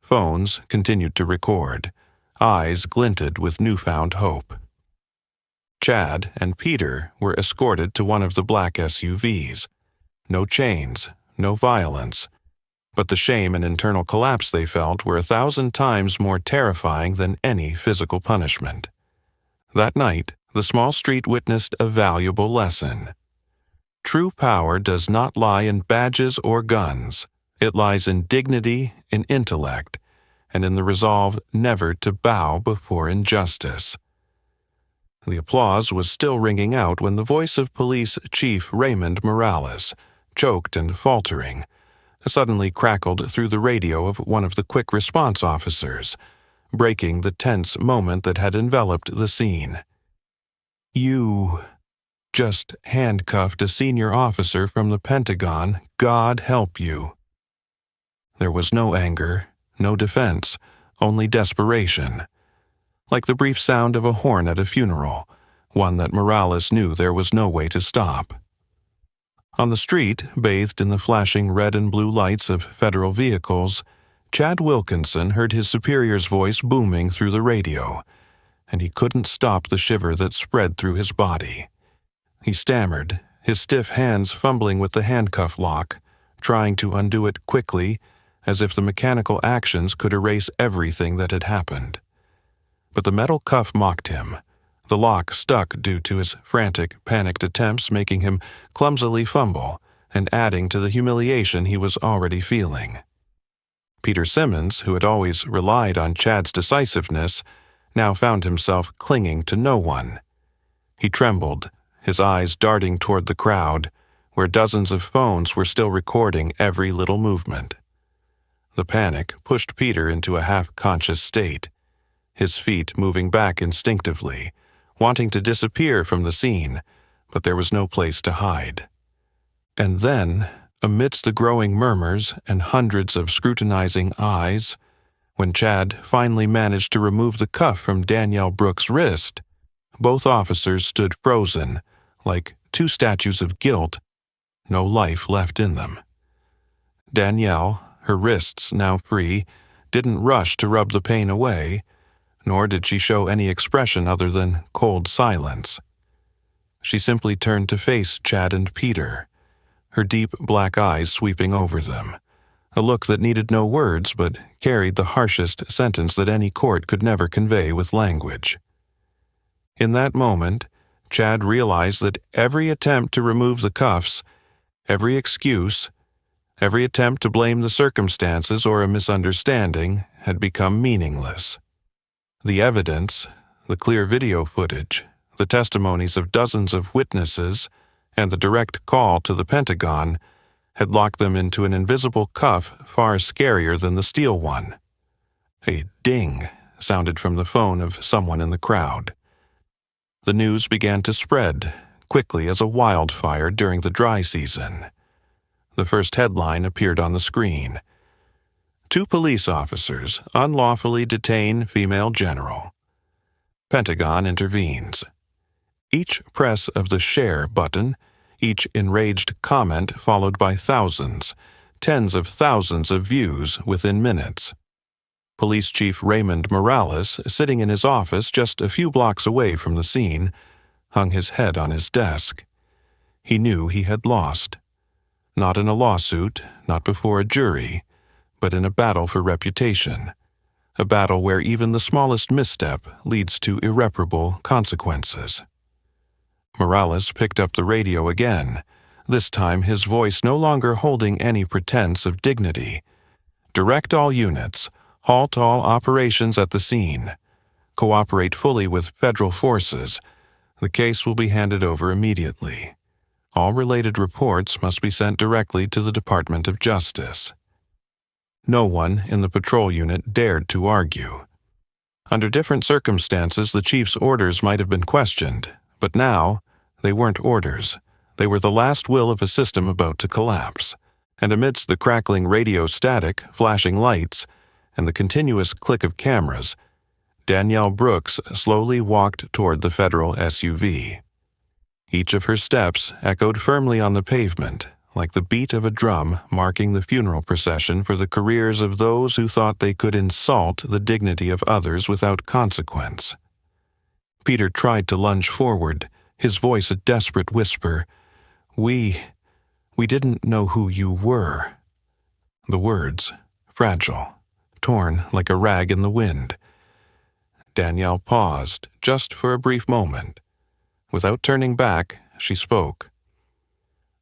Phones continued to record. Eyes glinted with newfound hope. Chad and Peter were escorted to one of the black SUVs. No chains, no violence. But the shame and internal collapse they felt were 1,000 times more terrifying than any physical punishment. That night, the small street witnessed a valuable lesson. True power does not lie in badges or guns. It lies in dignity, in intellect, and in the resolve never to bow before injustice. The applause was still ringing out when the voice of Police Chief Raymond Morales, choked and faltering, suddenly crackled through the radio of one of the quick response officers, breaking the tense moment that had enveloped the scene. "You just handcuffed a senior officer from the Pentagon, God help you." There was no anger, no defense, only desperation. Like the brief sound of a horn at a funeral, one that Morales knew there was no way to stop. On the street, bathed in the flashing red and blue lights of federal vehicles, Chad Wilkinson heard his superior's voice booming through the radio, and he couldn't stop the shiver that spread through his body. He stammered, his stiff hands fumbling with the handcuff lock, trying to undo it quickly, as if the mechanical actions could erase everything that had happened. But the metal cuff mocked him. The lock stuck due to his frantic, panicked attempts, making him clumsily fumble and adding to the humiliation he was already feeling. Peter Simmons, who had always relied on Chad's decisiveness, now found himself clinging to no one. He trembled, his eyes darting toward the crowd, where dozens of phones were still recording every little movement. The panic pushed Peter into a half-conscious state, his feet moving back instinctively, wanting to disappear from the scene, but there was no place to hide. And then, amidst the growing murmurs and hundreds of scrutinizing eyes, when Chad finally managed to remove the cuff from Danielle Brooks' wrist, both officers stood frozen, like two statues of guilt, no life left in them. Danielle, her wrists now free, didn't rush to rub the pain away, nor did she show any expression other than cold silence. She simply turned to face Chad and Peter, her deep black eyes sweeping over them, a look that needed no words but carried the harshest sentence that any court could never convey with language. In that moment, Chad realized that every attempt to remove the cuffs, every excuse, every attempt to blame the circumstances or a misunderstanding had become meaningless. The evidence, the clear video footage, the testimonies of dozens of witnesses, and the direct call to the Pentagon had locked them into an invisible cuff far scarier than the steel one. A ding sounded from the phone of someone in the crowd. The news began to spread, quickly as a wildfire during the dry season. The first headline appeared on the screen. 2 police officers unlawfully detain female general. Pentagon intervenes. Each press of the share button, each enraged comment followed by thousands, tens of thousands of views within minutes. Police Chief Raymond Morales, sitting in his office just a few blocks away from the scene, hung his head on his desk. He knew he had lost. Not in a lawsuit, not before a jury, but in a battle for reputation, a battle where even the smallest misstep leads to irreparable consequences. Morales picked up the radio again, this time his voice no longer holding any pretense of dignity. "Direct all units, halt all operations at the scene, cooperate fully with federal forces. The case will be handed over immediately. All related reports must be sent directly to the Department of Justice." No one in the patrol unit dared to argue. Under different circumstances, the chief's orders might have been questioned, but now they weren't orders. They were the last will of a system about to collapse. And amidst the crackling radio static, flashing lights, and the continuous click of cameras, Danielle Brooks slowly walked toward the federal SUV. Each of her steps echoed firmly on the pavement, like the beat of a drum marking the funeral procession for the careers of those who thought they could insult the dignity of others without consequence. Peter tried to lunge forward, his voice a desperate whisper. We didn't know who you were." The words, fragile, torn like a rag in the wind. Danielle paused, just for a brief moment. Without turning back, she spoke.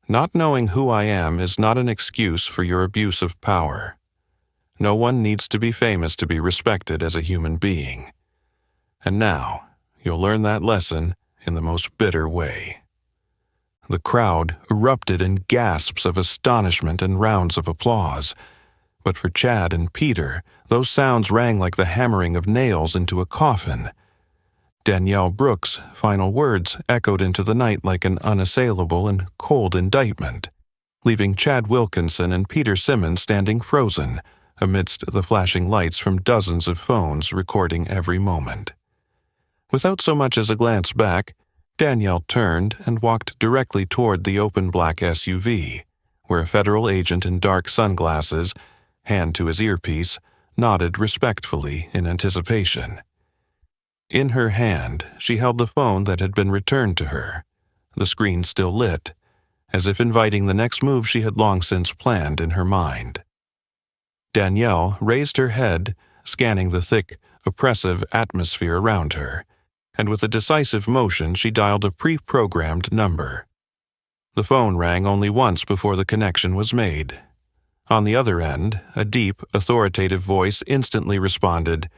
"Not knowing who I am is not an excuse for your abuse of power. No one needs to be famous to be respected as a human being. And now, you'll learn that lesson in the most bitter way." The crowd erupted in gasps of astonishment and rounds of applause. But for Chad and Peter, those sounds rang like the hammering of nails into a coffin. Danielle Brooks' final words echoed into the night like an unassailable and cold indictment, leaving Chad Wilkinson and Peter Simmons standing frozen amidst the flashing lights from dozens of phones recording every moment. Without so much as a glance back, Danielle turned and walked directly toward the open black SUV, where a federal agent in dark sunglasses, hand to his earpiece, nodded respectfully in anticipation. In her hand, she held the phone that had been returned to her, the screen still lit, as if inviting the next move she had long since planned in her mind. Danielle raised her head, scanning the thick, oppressive atmosphere around her, and with a decisive motion she dialed a pre-programmed number. The phone rang only once before the connection was made. On the other end, a deep, authoritative voice instantly responded,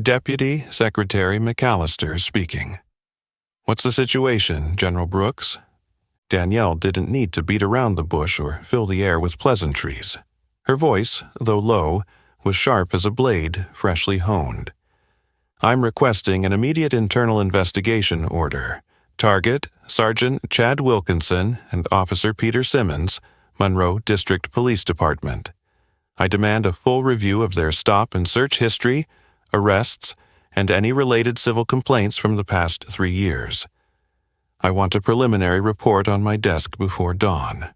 "Deputy Secretary McAllister speaking." "What's the situation, General Brooks?" Danielle didn't need to beat around the bush or fill the air with pleasantries. Her voice, though low, was sharp as a blade freshly honed. "I'm requesting an immediate internal investigation order. Target, Sergeant Chad Wilkinson and Officer Peter Simmons, Monroe District Police Department. I demand a full review of their stop and search history, arrests, and any related civil complaints from the past 3 years. I want a preliminary report on my desk before dawn."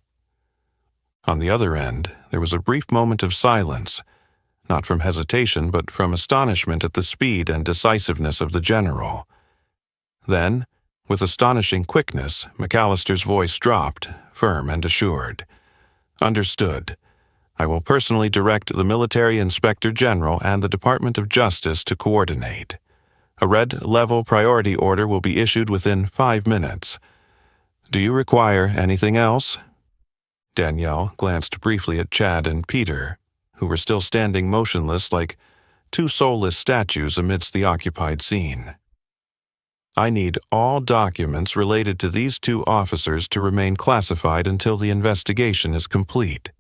On the other end, there was a brief moment of silence, not from hesitation but from astonishment at the speed and decisiveness of the general. Then, with astonishing quickness, McAllister's voice dropped, firm and assured. "Understood. I will personally direct the Military Inspector General and the Department of Justice to coordinate. A red-level priority order will be issued within 5 minutes. Do you require anything else?" Danielle glanced briefly at Chad and Peter, who were still standing motionless like 2 soulless statues amidst the occupied scene. "I need all documents related to these 2 officers to remain classified until the investigation is complete.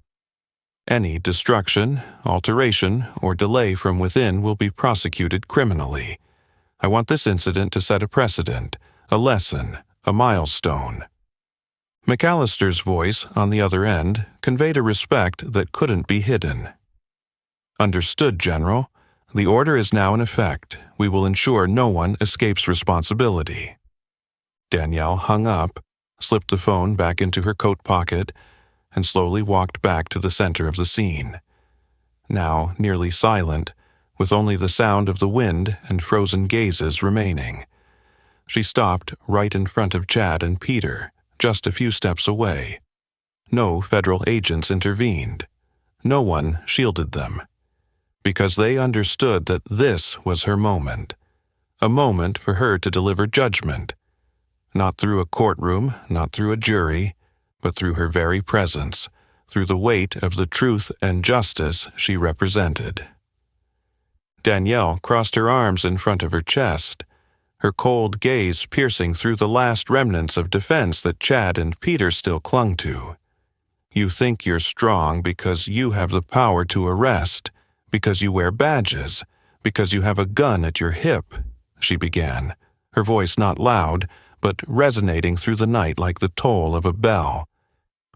Any destruction, alteration, or delay from within will be prosecuted criminally. I want this incident to set a precedent, a lesson, a milestone." McAllister's voice, on the other end, conveyed a respect that couldn't be hidden. "Understood, General. The order is now in effect. We will ensure no one escapes responsibility." Danielle hung up, slipped the phone back into her coat pocket, and slowly walked back to the center of the scene. Now nearly silent, with only the sound of the wind and frozen gazes remaining. She stopped right in front of Chad and Peter, just a few steps away. No federal agents intervened. No one shielded them. Because they understood that this was her moment. A moment for her to deliver judgment. Not through a courtroom, not through a jury, but through her very presence, through the weight of the truth and justice she represented. Danielle crossed her arms in front of her chest, her cold gaze piercing through the last remnants of defense that Chad and Peter still clung to. "You think you're strong because you have the power to arrest, because you wear badges, because you have a gun at your hip," she began, her voice not loud, but resonating through the night like the toll of a bell.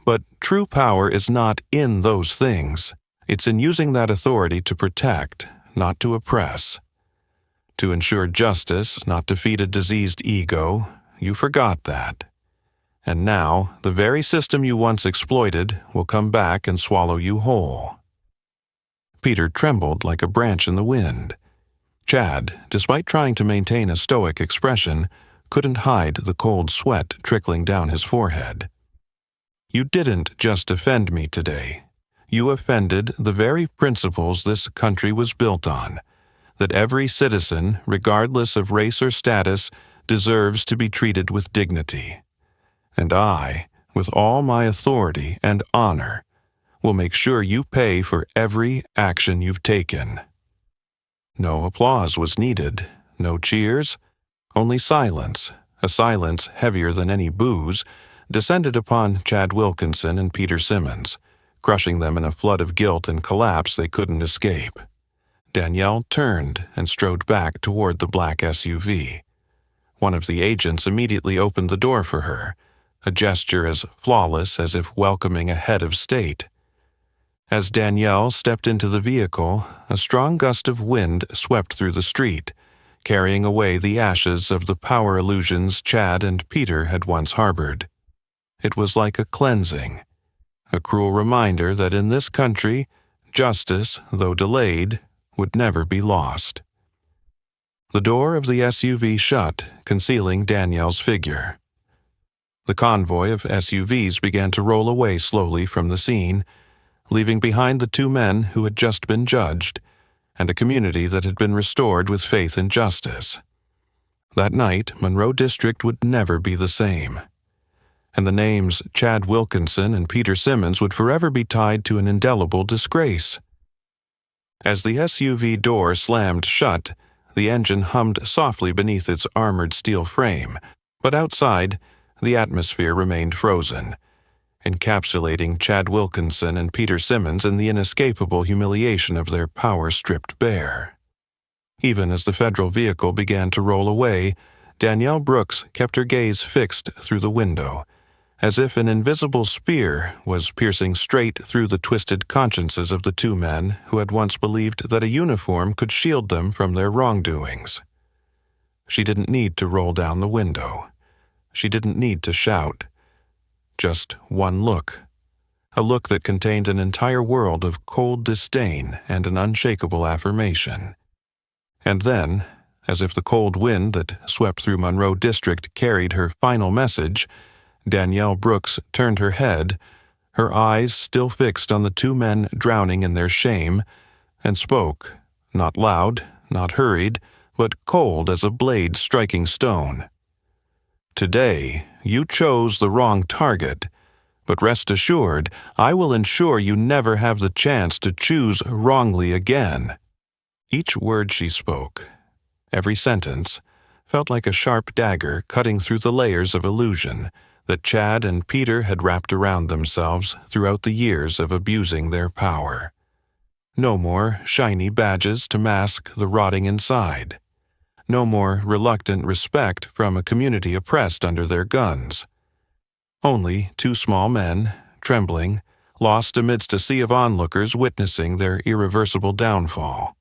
"But true power is not in those things. It's in using that authority to protect, not to oppress. To ensure justice, not to feed a diseased ego. You forgot that. And now, the very system you once exploited will come back and swallow you whole." Peter trembled like a branch in the wind. Chad, despite trying to maintain a stoic expression, couldn't hide the cold sweat trickling down his forehead. "You didn't just offend me today. You offended the very principles this country was built on, that every citizen, regardless of race or status, deserves to be treated with dignity. And I, with all my authority and honor, will make sure you pay for every action you've taken." No applause was needed, no cheers, only silence, a silence heavier than any boos, descended upon Chad Wilkinson and Peter Simmons, crushing them in a flood of guilt and collapse they couldn't escape. Danielle turned and strode back toward the black SUV. One of the agents immediately opened the door for her, a gesture as flawless as if welcoming a head of state. As Danielle stepped into the vehicle, a strong gust of wind swept through the street, carrying away the ashes of the power illusions Chad and Peter had once harbored. It was like a cleansing, a cruel reminder that in this country, justice, though delayed, would never be lost. The door of the SUV shut, concealing Danielle's figure. The convoy of SUVs began to roll away slowly from the scene, leaving behind the two men who had just been judged, and a community that had been restored with faith in justice. That night, Monroe District would never be the same, and the names Chad Wilkinson and Peter Simmons would forever be tied to an indelible disgrace. As the SUV door slammed shut, the engine hummed softly beneath its armored steel frame, but outside, the atmosphere remained frozen, encapsulating Chad Wilkinson and Peter Simmons in the inescapable humiliation of their power stripped bare. Even as the federal vehicle began to roll away, Danielle Brooks kept her gaze fixed through the window, as if an invisible spear was piercing straight through the twisted consciences of the two men who had once believed that a uniform could shield them from their wrongdoings. She didn't need to roll down the window. She didn't need to shout. Just one look. A look that contained an entire world of cold disdain and an unshakable affirmation. And then, as if the cold wind that swept through Monroe District carried her final message, Danielle Brooks turned her head, her eyes still fixed on the two men drowning in their shame, and spoke, not loud, not hurried, but cold as a blade striking stone. Today, you chose the wrong target, but rest assured, I will ensure you never have the chance to choose wrongly again. Each word she spoke, every sentence, felt like a sharp dagger cutting through the layers of illusion that Chad and Peter had wrapped around themselves throughout the years of abusing their power. No more shiny badges to mask the rotting inside. No more reluctant respect from a community oppressed under their guns. Only two small men, trembling, lost amidst a sea of onlookers witnessing their irreversible downfall.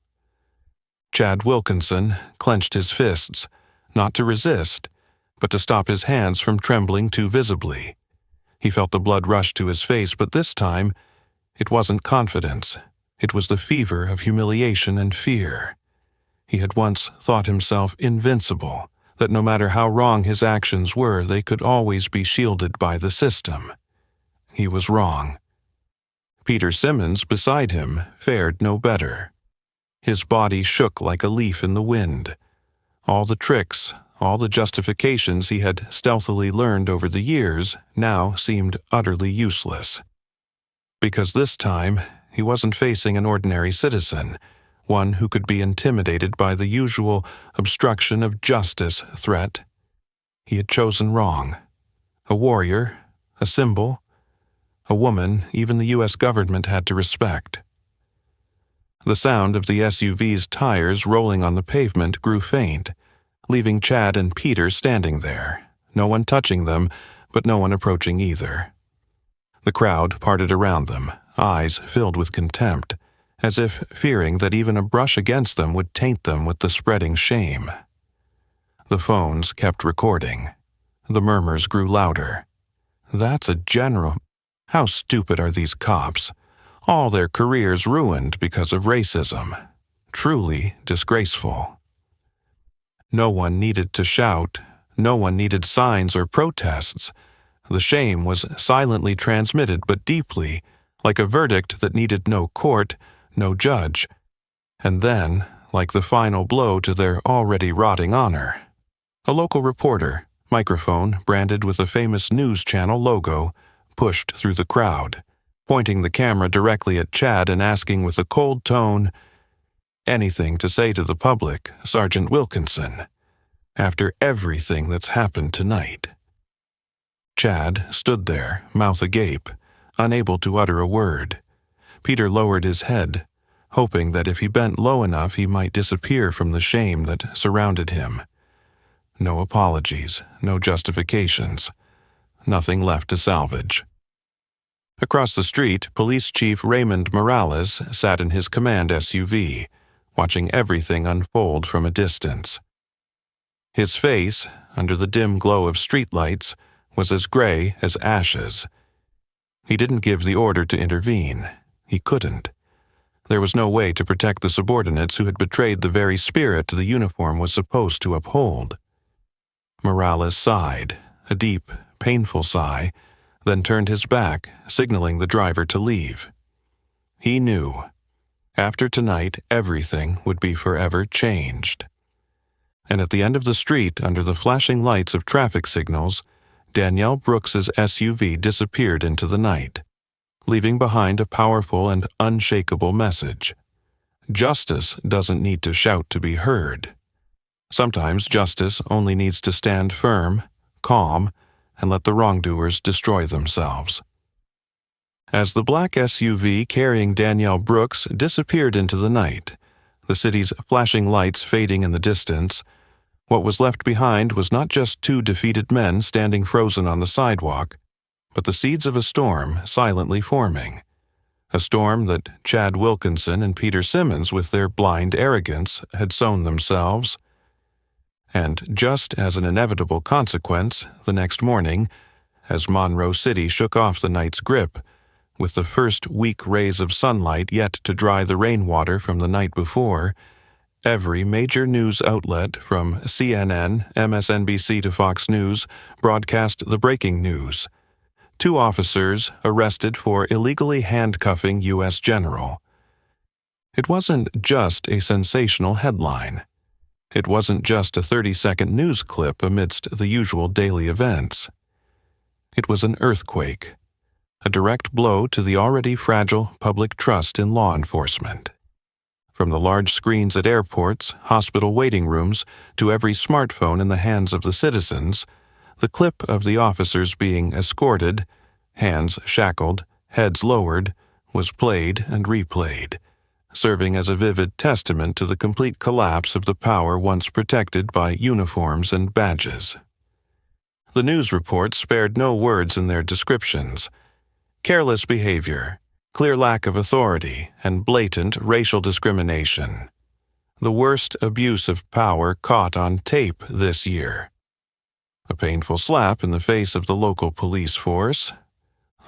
Chad Wilkinson clenched his fists, not to resist, but to stop his hands from trembling too visibly. He felt the blood rush to his face, but this time, it wasn't confidence. It was the fever of humiliation and fear. He had once thought himself invincible, that no matter how wrong his actions were, they could always be shielded by the system. He was wrong. Peter Simmons, beside him, fared no better. His body shook like a leaf in the wind. All the tricks, all the justifications he had stealthily learned over the years now seemed utterly useless. Because this time, he wasn't facing an ordinary citizen, one who could be intimidated by the usual obstruction of justice threat. He had chosen wrong. A warrior, a symbol, a woman even the U.S. government had to respect. The sound of the SUV's tires rolling on the pavement grew faint, leaving Chad and Peter standing there, no one touching them, but no one approaching either. The crowd parted around them, eyes filled with contempt, as if fearing that even a brush against them would taint them with the spreading shame. The phones kept recording. The murmurs grew louder. That's a general. How stupid are these cops? All their careers ruined because of racism. Truly disgraceful. No one needed to shout. No one needed signs or protests. The shame was silently transmitted but deeply, like a verdict that needed no court, no judge. And then, like the final blow to their already rotting honor, a local reporter, microphone branded with a famous news channel logo, pushed through the crowd, pointing the camera directly at Chad and asking with a cold tone, "Anything to say to the public, Sergeant Wilkinson, after everything that's happened tonight?" Chad stood there, mouth agape, unable to utter a word. Peter lowered his head, hoping that if he bent low enough he might disappear from the shame that surrounded him. No apologies, no justifications. Nothing left to salvage. Across the street, Police Chief Raymond Morales sat in his command SUV, watching everything unfold from a distance. His face, under the dim glow of streetlights, was as gray as ashes. He didn't give the order to intervene. He couldn't. There was no way to protect the subordinates who had betrayed the very spirit the uniform was supposed to uphold. Morales sighed, a deep, painful sigh, then turned his back, signaling the driver to leave. He knew. After tonight, everything would be forever changed. And at the end of the street, under the flashing lights of traffic signals, Danielle Brooks's SUV disappeared into the night, leaving behind a powerful and unshakable message. Justice doesn't need to shout to be heard. Sometimes justice only needs to stand firm, calm, and let the wrongdoers destroy themselves. As the black SUV carrying Danielle Brooks disappeared into the night, the city's flashing lights fading in the distance, what was left behind was not just two defeated men standing frozen on the sidewalk, but the seeds of a storm silently forming. A storm that Chad Wilkinson and Peter Simmons, with their blind arrogance, had sown themselves. And just as an inevitable consequence, the next morning, as Monroe City shook off the night's grip, with the first weak rays of sunlight yet to dry the rainwater from the night before, every major news outlet, from CNN, MSNBC to Fox News, broadcast the breaking news. 2 officers arrested for illegally handcuffing U.S. general. It wasn't just a sensational headline. It wasn't just a 30-second news clip amidst the usual daily events. It was an earthquake, a direct blow to the already fragile public trust in law enforcement. From the large screens at airports, hospital waiting rooms, to every smartphone in the hands of the citizens, the clip of the officers being escorted, hands shackled, heads lowered, was played and replayed, serving as a vivid testament to the complete collapse of the power once protected by uniforms and badges. The news reports spared no words in their descriptions. Careless behavior, clear lack of authority, and blatant racial discrimination. The worst abuse of power caught on tape this year. A painful slap in the face of the local police force.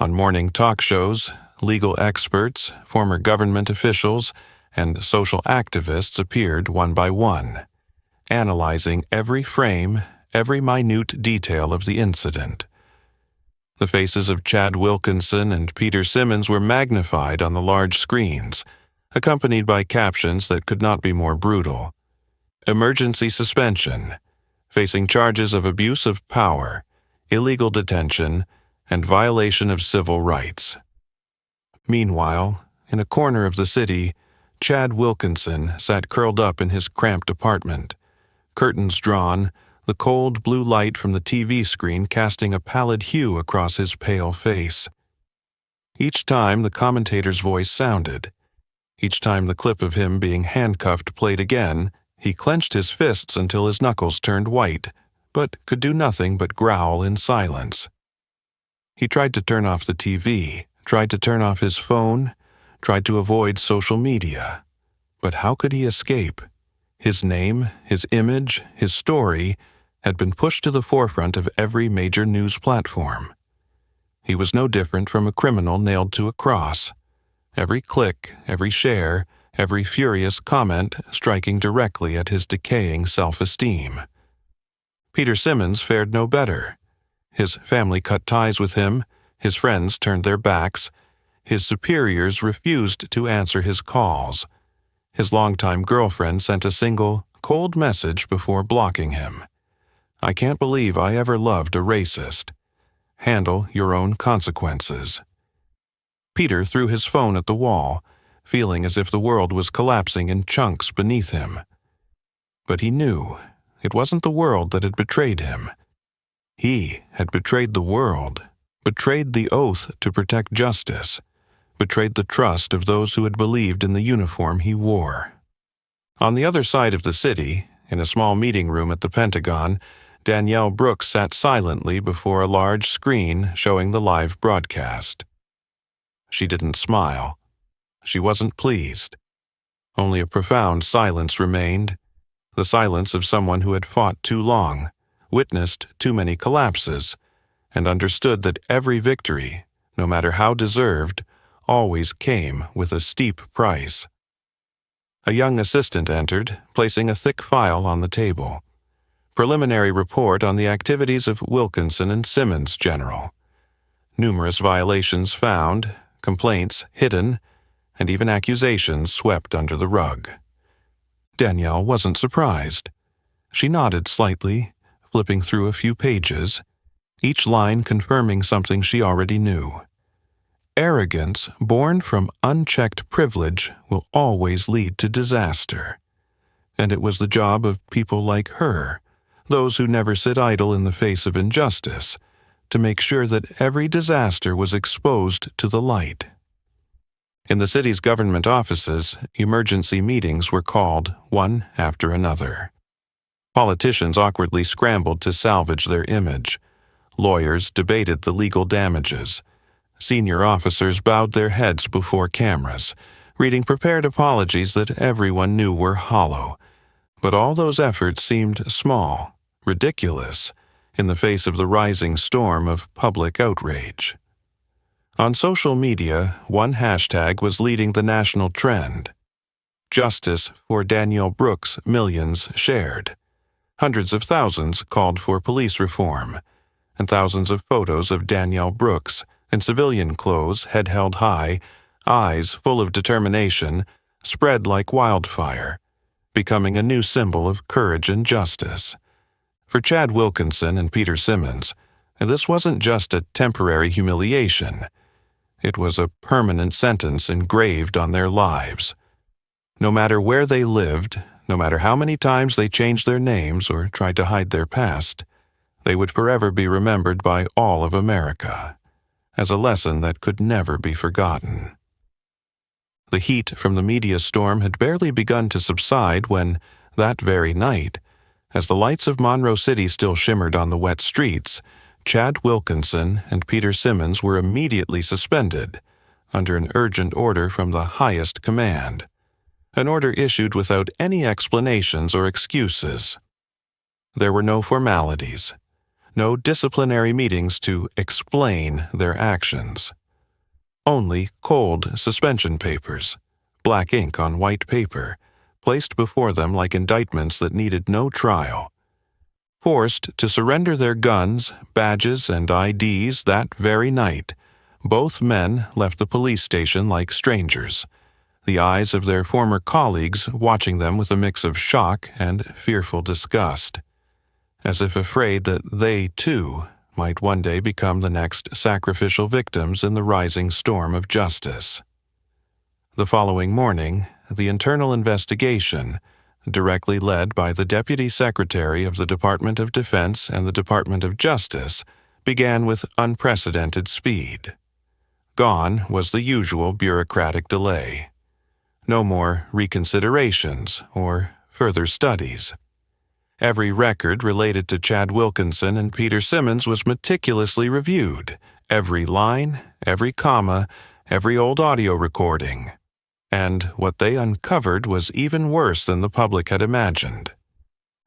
On morning talk shows, legal experts, former government officials, and social activists appeared one by one, analyzing every frame, every minute detail of the incident. The faces of Chad Wilkinson and Peter Simmons were magnified on the large screens, accompanied by captions that could not be more brutal. Emergency suspension, facing charges of abuse of power, illegal detention, and violation of civil rights. Meanwhile, in a corner of the city, Chad Wilkinson sat curled up in his cramped apartment, curtains drawn, the cold blue light from the TV screen casting a pallid hue across his pale face. Each time the commentator's voice sounded, each time the clip of him being handcuffed played again, he clenched his fists until his knuckles turned white, but could do nothing but growl in silence. He tried to turn off the TV, tried to turn off his phone, tried to avoid social media. But how could he escape? His name, his image, his story had been pushed to the forefront of every major news platform. He was no different from a criminal nailed to a cross. Every click, every share, every furious comment striking directly at his decaying self-esteem. Peter Simmons fared no better. His family cut ties with him, his friends turned their backs, his superiors refused to answer his calls. His longtime girlfriend sent a single, cold message before blocking him. "I can't believe I ever loved a racist. Handle your own consequences." Peter threw his phone at the wall, feeling as if the world was collapsing in chunks beneath him. But he knew it wasn't the world that had betrayed him. He had betrayed the world, betrayed the oath to protect justice, betrayed the trust of those who had believed in the uniform he wore. On the other side of the city, in a small meeting room at the Pentagon, Danielle Brooks sat silently before a large screen showing the live broadcast. She didn't smile. She wasn't pleased. Only a profound silence remained, the silence of someone who had fought too long, witnessed too many collapses, and understood that every victory, no matter how deserved, always came with a steep price. A young assistant entered, placing a thick file on the table. Preliminary report on the activities of Wilkinson and Simmons, General. Numerous violations found, complaints hidden, and even accusations swept under the rug. Danielle wasn't surprised. She nodded slightly, flipping through a few pages, each line confirming something she already knew. Arrogance born from unchecked privilege will always lead to disaster. And it was the job of people like her, those who never sit idle in the face of injustice, to make sure that every disaster was exposed to the light. In the city's government offices, emergency meetings were called one after another. Politicians awkwardly scrambled to salvage their image. Lawyers debated the legal damages. Senior officers bowed their heads before cameras, reading prepared apologies that everyone knew were hollow. But all those efforts seemed small, ridiculous, in the face of the rising storm of public outrage. On social media, one hashtag was leading the national trend. Justice for Danielle Brooks, millions shared. Hundreds of thousands called for police reform, and thousands of photos of Danielle Brooks in civilian clothes, head held high, eyes full of determination, spread like wildfire, becoming a new symbol of courage and justice. For Chad Wilkinson and Peter Simmons, this wasn't just a temporary humiliation. It was a permanent sentence engraved on their lives. No matter where they lived, no matter how many times they changed their names or tried to hide their past, they would forever be remembered by all of America as a lesson that could never be forgotten. The heat from the media storm had barely begun to subside when, that very night, as the lights of Monroe City still shimmered on the wet streets, Chad Wilkinson and Peter Simmons were immediately suspended under an urgent order from the highest command, an order issued without any explanations or excuses. There were no formalities, no disciplinary meetings to explain their actions. Only cold suspension papers, black ink on white paper, placed before them like indictments that needed no trial. Forced to surrender their guns, badges, and IDs that very night, both men left the police station like strangers, the eyes of their former colleagues watching them with a mix of shock and fearful disgust, as if afraid that they, too, might one day become the next sacrificial victims in the rising storm of justice. The following morning, the internal investigation, directly led by the Deputy Secretary of the Department of Defense and the Department of Justice, began with unprecedented speed. Gone was the usual bureaucratic delay. No more reconsiderations or further studies. Every record related to Chad Wilkinson and Peter Simmons was meticulously reviewed, every line, every comma, every old audio recording. And what they uncovered was even worse than the public had imagined.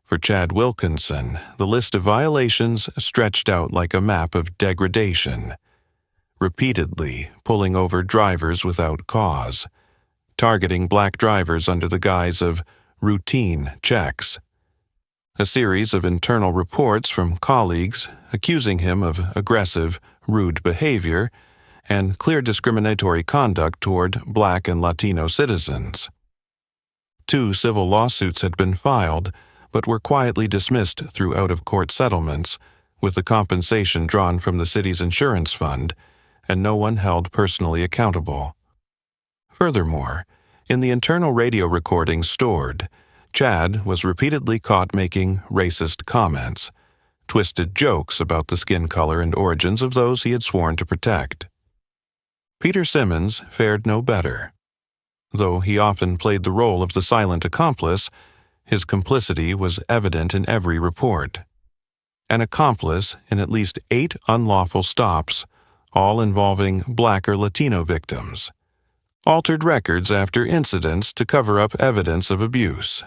For Chad Wilkinson, the list of violations stretched out like a map of degradation. Repeatedly pulling over drivers without cause, targeting black drivers under the guise of routine checks. A series of internal reports from colleagues accusing him of aggressive, rude behavior and clear discriminatory conduct toward Black and Latino citizens. 2 civil lawsuits had been filed, but were quietly dismissed through out-of-court settlements, with the compensation drawn from the city's insurance fund, and no one held personally accountable. Furthermore, in the internal radio recordings stored, Chad was repeatedly caught making racist comments, twisted jokes about the skin color and origins of those he had sworn to protect. Peter Simmons fared no better. Though he often played the role of the silent accomplice, his complicity was evident in every report. An accomplice in at least 8 unlawful stops, all involving Black or Latino victims. Altered records after incidents to cover up evidence of abuse.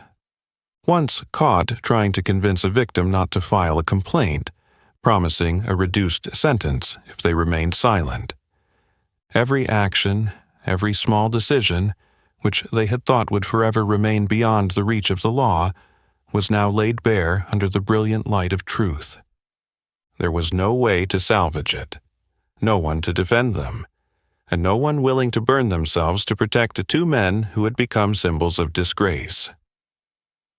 Once caught trying to convince a victim not to file a complaint, promising a reduced sentence if they remained silent. Every action, every small decision, which they had thought would forever remain beyond the reach of the law, was now laid bare under the brilliant light of truth. There was no way to salvage it, no one to defend them, and no one willing to burn themselves to protect 2 men who had become symbols of disgrace.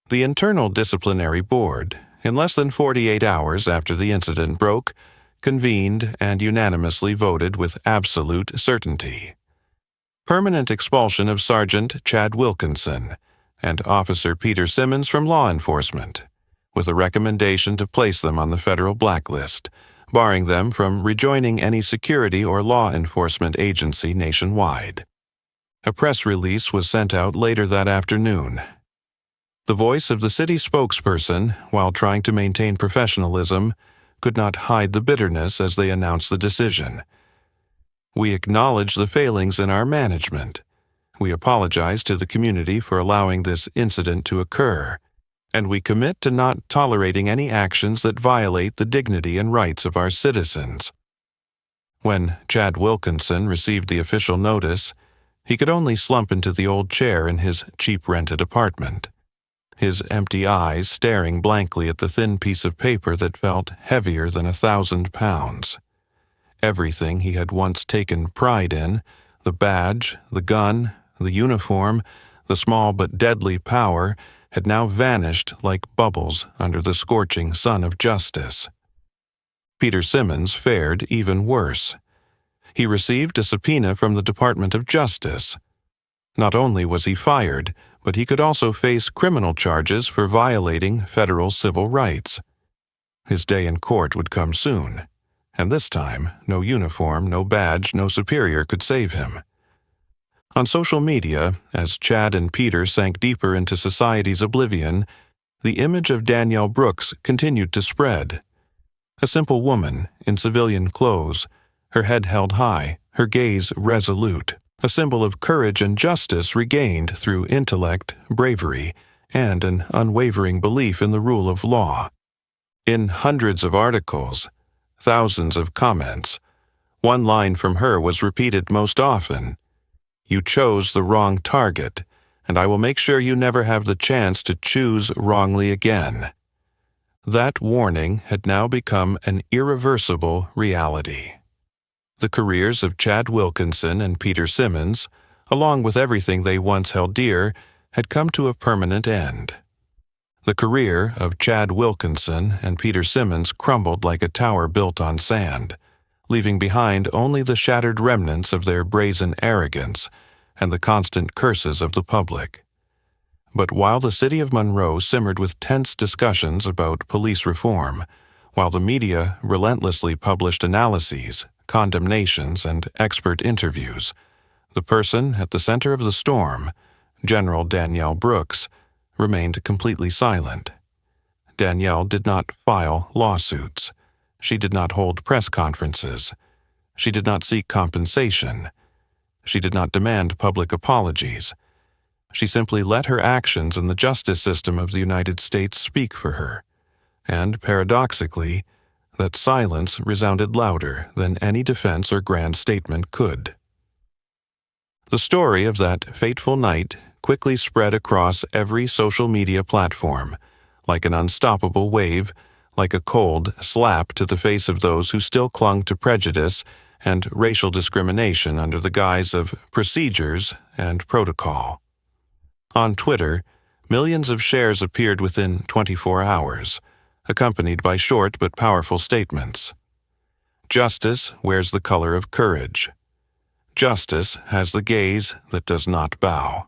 The Internal Disciplinary Board, in less than 48 hours after the incident broke, convened and unanimously voted with absolute certainty. Permanent expulsion of Sergeant Chad Wilkinson and Officer Peter Simmons from law enforcement, with a recommendation to place them on the federal blacklist, barring them from rejoining any security or law enforcement agency nationwide. A press release was sent out later that afternoon. The voice of the city spokesperson, while trying to maintain professionalism, could not hide the bitterness as they announced the decision. We acknowledge the failings in our management. We apologize to the community for allowing this incident to occur, and we commit to not tolerating any actions that violate the dignity and rights of our citizens. When Chad Wilkinson received the official notice, he could only slump into the old chair in his cheap-rented apartment, his empty eyes staring blankly at the thin piece of paper that felt heavier than 1,000 pounds. Everything he had once taken pride in, the badge, the gun, the uniform, the small but deadly power, had now vanished like bubbles under the scorching sun of justice. Peter Simmons fared even worse. He received a subpoena from the Department of Justice. Not only was he fired, but he could also face criminal charges for violating federal civil rights. His day in court would come soon, and this time, no uniform, no badge, no superior could save him. On social media, as Chad and Peter sank deeper into society's oblivion, the image of Danielle Brooks continued to spread. A simple woman in civilian clothes, her head held high, her gaze resolute, a symbol of courage and justice regained through intellect, bravery, and an unwavering belief in the rule of law. In hundreds of articles, thousands of comments, one line from her was repeated most often: "You chose the wrong target, and I will make sure you never have the chance to choose wrongly again." That warning had now become an irreversible reality. The careers of Chad Wilkinson and Peter Simmons, along with everything they once held dear, had come to a permanent end. The career of Chad Wilkinson and Peter Simmons crumbled like a tower built on sand, leaving behind only the shattered remnants of their brazen arrogance and the constant curses of the public. But while the city of Monroe simmered with tense discussions about police reform, while the media relentlessly published analyses, condemnations, and expert interviews, the person at the center of the storm, General Danielle Brooks, remained completely silent. Danielle did not file lawsuits. She did not hold press conferences. She did not seek compensation. She did not demand public apologies. She simply let her actions in the justice system of the United States speak for her, and paradoxically, that silence resounded louder than any defense or grand statement could. The story of that fateful night quickly spread across every social media platform, like an unstoppable wave, like a cold slap to the face of those who still clung to prejudice and racial discrimination under the guise of procedures and protocol. On Twitter, millions of shares appeared within 24 hours, accompanied by short but powerful statements. Justice wears the color of courage. Justice has the gaze that does not bow.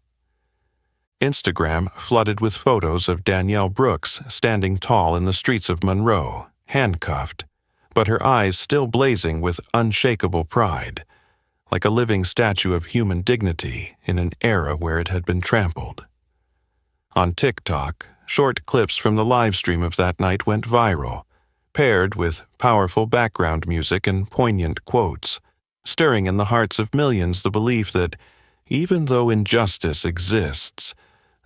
Instagram flooded with photos of Danielle Brooks standing tall in the streets of Monroe, handcuffed, but her eyes still blazing with unshakable pride, like a living statue of human dignity in an era where it had been trampled. On TikTok, short clips from the live stream of that night went viral, paired with powerful background music and poignant quotes, stirring in the hearts of millions the belief that, even though injustice exists,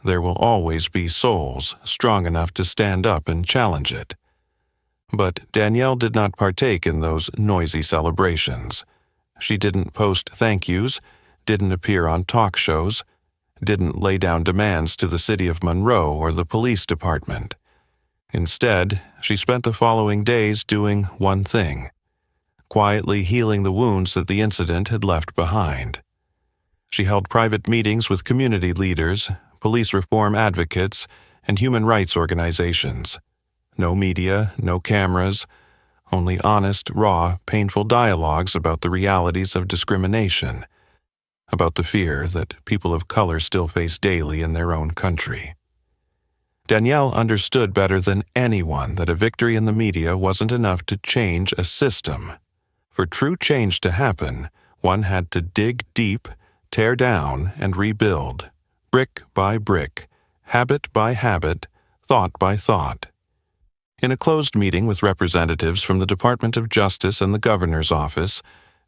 there will always be souls strong enough to stand up and challenge it. But Danielle did not partake in those noisy celebrations. She didn't post thank yous, didn't appear on talk shows, didn't lay down demands to the city of Monroe or the police department. Instead, she spent the following days doing one thing: quietly healing the wounds that the incident had left behind. She held private meetings with community leaders, police reform advocates, and human rights organizations. No media, no cameras, only honest, raw, painful dialogues about the realities of discrimination, about the fear that people of color still face daily in their own country. Danielle understood better than anyone that a victory in the media wasn't enough to change a system. For true change to happen, one had to dig deep, tear down, and rebuild, brick by brick, habit by habit, thought by thought. In a closed meeting with representatives from the Department of Justice and the governor's office,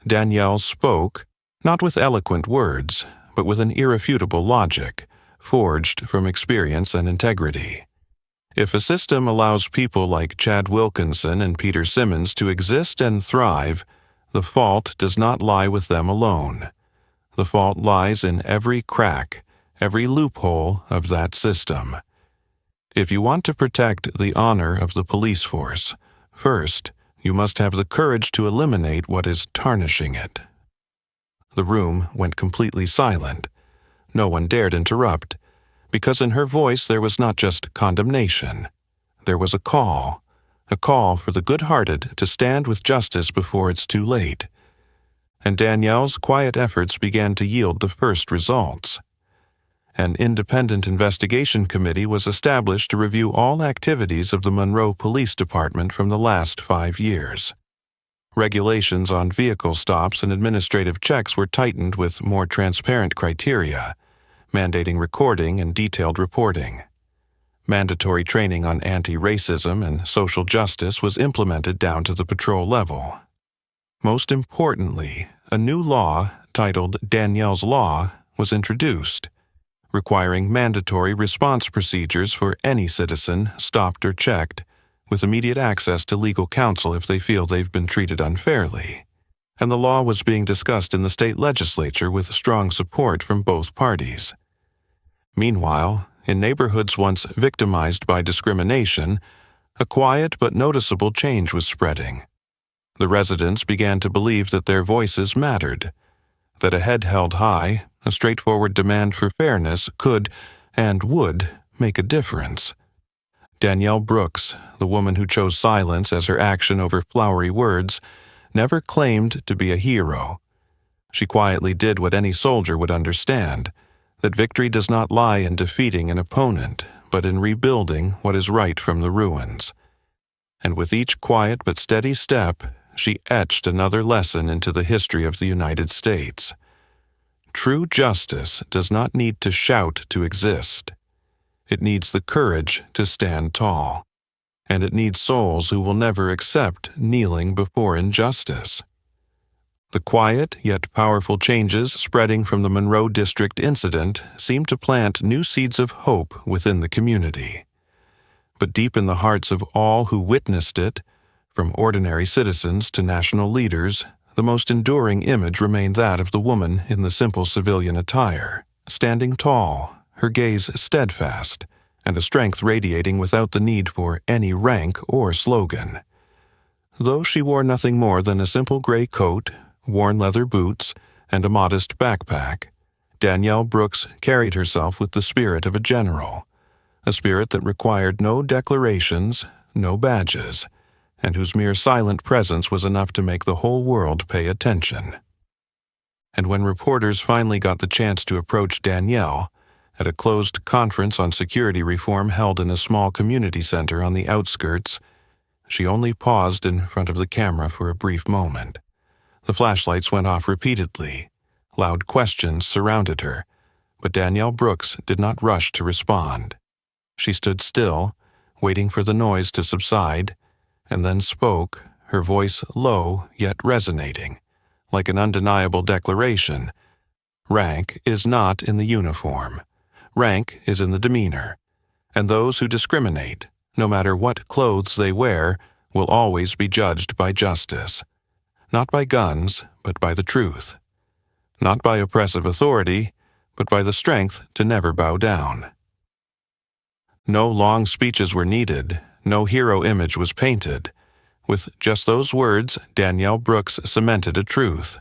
Danielle spoke, not with eloquent words, but with an irrefutable logic, forged from experience and integrity. If a system allows people like Chad Wilkinson and Peter Simmons to exist and thrive, the fault does not lie with them alone. The fault lies in every crack, every loophole of that system. If you want to protect the honor of the police force, first, you must have the courage to eliminate what is tarnishing it. The room went completely silent. No one dared interrupt, because in her voice there was not just condemnation. There was a call for the good-hearted to stand with justice before it's too late. And Danielle's quiet efforts began to yield the first results. An independent investigation committee was established to review all activities of the Monroe Police Department from the last 5 years. Regulations on vehicle stops and administrative checks were tightened with more transparent criteria, mandating recording and detailed reporting. Mandatory training on anti-racism and social justice was implemented down to the patrol level. Most importantly, a new law, titled Danielle's Law, was introduced, requiring mandatory response procedures for any citizen stopped or checked, with immediate access to legal counsel if they feel they've been treated unfairly. And the law was being discussed in the state legislature with strong support from both parties. Meanwhile, in neighborhoods once victimized by discrimination, a quiet but noticeable change was spreading. The residents began to believe that their voices mattered, that a head held high, a straightforward demand for fairness could and would make a difference. Danielle Brooks, the woman who chose silence as her action over flowery words, never claimed to be a hero. She quietly did what any soldier would understand, that victory does not lie in defeating an opponent, but in rebuilding what is right from the ruins. And with each quiet but steady step, she etched another lesson into the history of the United States. True justice does not need to shout to exist. It needs the courage to stand tall. And it needs souls who will never accept kneeling before injustice. The quiet yet powerful changes spreading from the Monroe District incident seemed to plant new seeds of hope within the community. But deep in the hearts of all who witnessed it, from ordinary citizens to national leaders, the most enduring image remained that of the woman in the simple civilian attire, standing tall, her gaze steadfast, and a strength radiating without the need for any rank or slogan. Though she wore nothing more than a simple gray coat, worn leather boots, and a modest backpack, Danielle Brooks carried herself with the spirit of a general, a spirit that required no declarations, no badges, and whose mere silent presence was enough to make the whole world pay attention. And when reporters finally got the chance to approach Danielle, at a closed conference on security reform held in a small community center on the outskirts, she only paused in front of the camera for a brief moment. The flashlights went off repeatedly. Loud questions surrounded her, but Danielle Brooks did not rush to respond. She stood still, waiting for the noise to subside, and then spoke, her voice low yet resonating, like an undeniable declaration. Rank is not in the uniform. Rank is in the demeanor. And those who discriminate, no matter what clothes they wear, will always be judged by justice. Not by guns, but by the truth. Not by oppressive authority, but by the strength to never bow down. No long speeches were needed, no hero image was painted. With just those words, Danielle Brooks cemented a truth.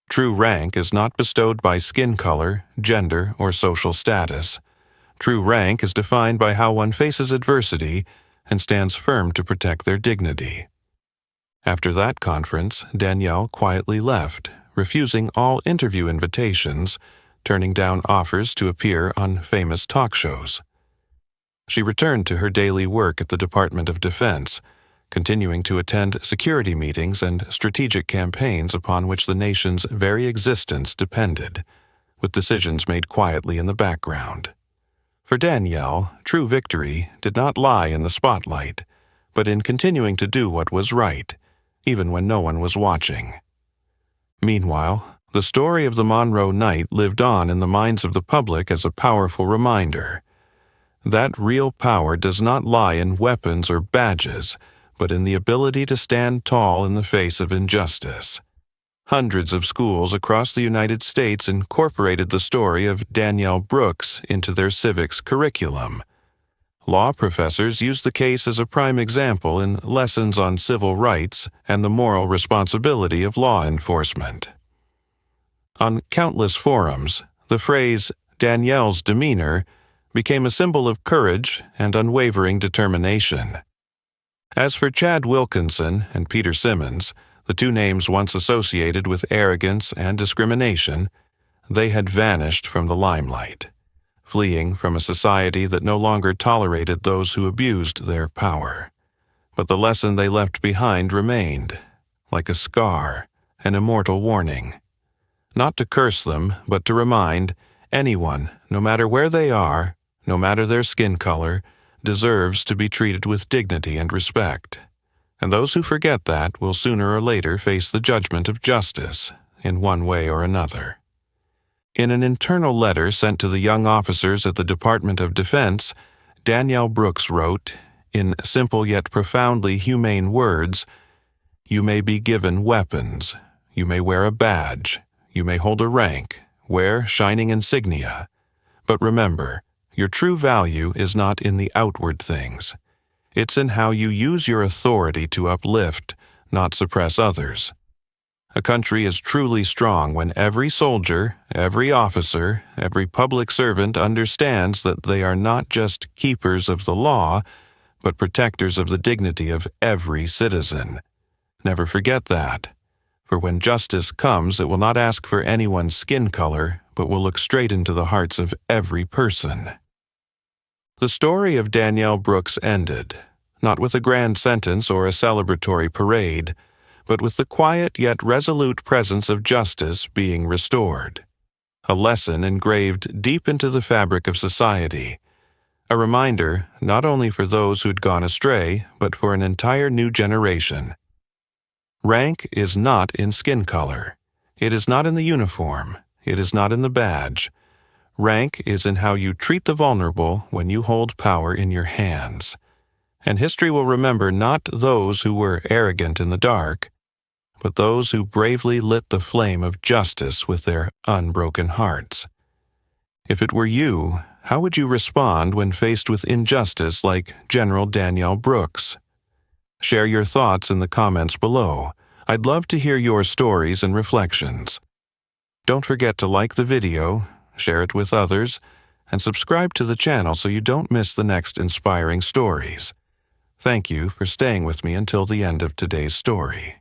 True rank is not bestowed by skin color, gender, or social status. True rank is defined by how one faces adversity and stands firm to protect their dignity. After that conference, Danielle quietly left, refusing all interview invitations, turning down offers to appear on famous talk shows. She returned to her daily work at the Department of Defense, continuing to attend security meetings and strategic campaigns upon which the nation's very existence depended, with decisions made quietly in the background. For Danielle, true victory did not lie in the spotlight, but in continuing to do what was right, even when no one was watching. Meanwhile, the story of the Monroe Night lived on in the minds of the public as a powerful reminder. That real power does not lie in weapons or badges, but in the ability to stand tall in the face of injustice. Hundreds of schools across the United States incorporated the story of Danielle Brooks into their civics curriculum. Law professors used the case as a prime example in lessons on civil rights and the moral responsibility of law enforcement. On countless forums, the phrase "Danielle's demeanor" became a symbol of courage and unwavering determination. As for Chad Wilkinson and Peter Simmons, the two names once associated with arrogance and discrimination, they had vanished from the limelight, fleeing from a society that no longer tolerated those who abused their power. But the lesson they left behind remained, like a scar, an immortal warning. Not to curse them, but to remind anyone, no matter where they are, no matter their skin color, deserves to be treated with dignity and respect. And those who forget that will sooner or later face the judgment of justice, in one way or another. In an internal letter sent to the young officers at the Department of Defense, Danielle Brooks wrote, in simple yet profoundly humane words, "You may be given weapons, you may wear a badge, you may hold a rank, wear shining insignia, but remember, your true value is not in the outward things. It's in how you use your authority to uplift, not suppress others. A country is truly strong when every soldier, every officer, every public servant understands that they are not just keepers of the law, but protectors of the dignity of every citizen. Never forget that. For when justice comes, it will not ask for anyone's skin color, but will look straight into the hearts of every person." The story of Danielle Brooks ended, not with a grand sentence or a celebratory parade, but with the quiet yet resolute presence of justice being restored. A lesson engraved deep into the fabric of society. A reminder not only for those who'd gone astray, but for an entire new generation. Rank is not in skin color. It is not in the uniform. It is not in the badge. Rank is in how you treat the vulnerable when you hold power in your hands. And history will remember not those who were arrogant in the dark, but those who bravely lit the flame of justice with their unbroken hearts. If it were you, how would you respond when faced with injustice like General Danielle Brooks? Share your thoughts in the comments below. I'd love to hear your stories and reflections. Don't forget to like the video, share it with others, and subscribe to the channel so you don't miss the next inspiring stories. Thank you for staying with me until the end of today's story.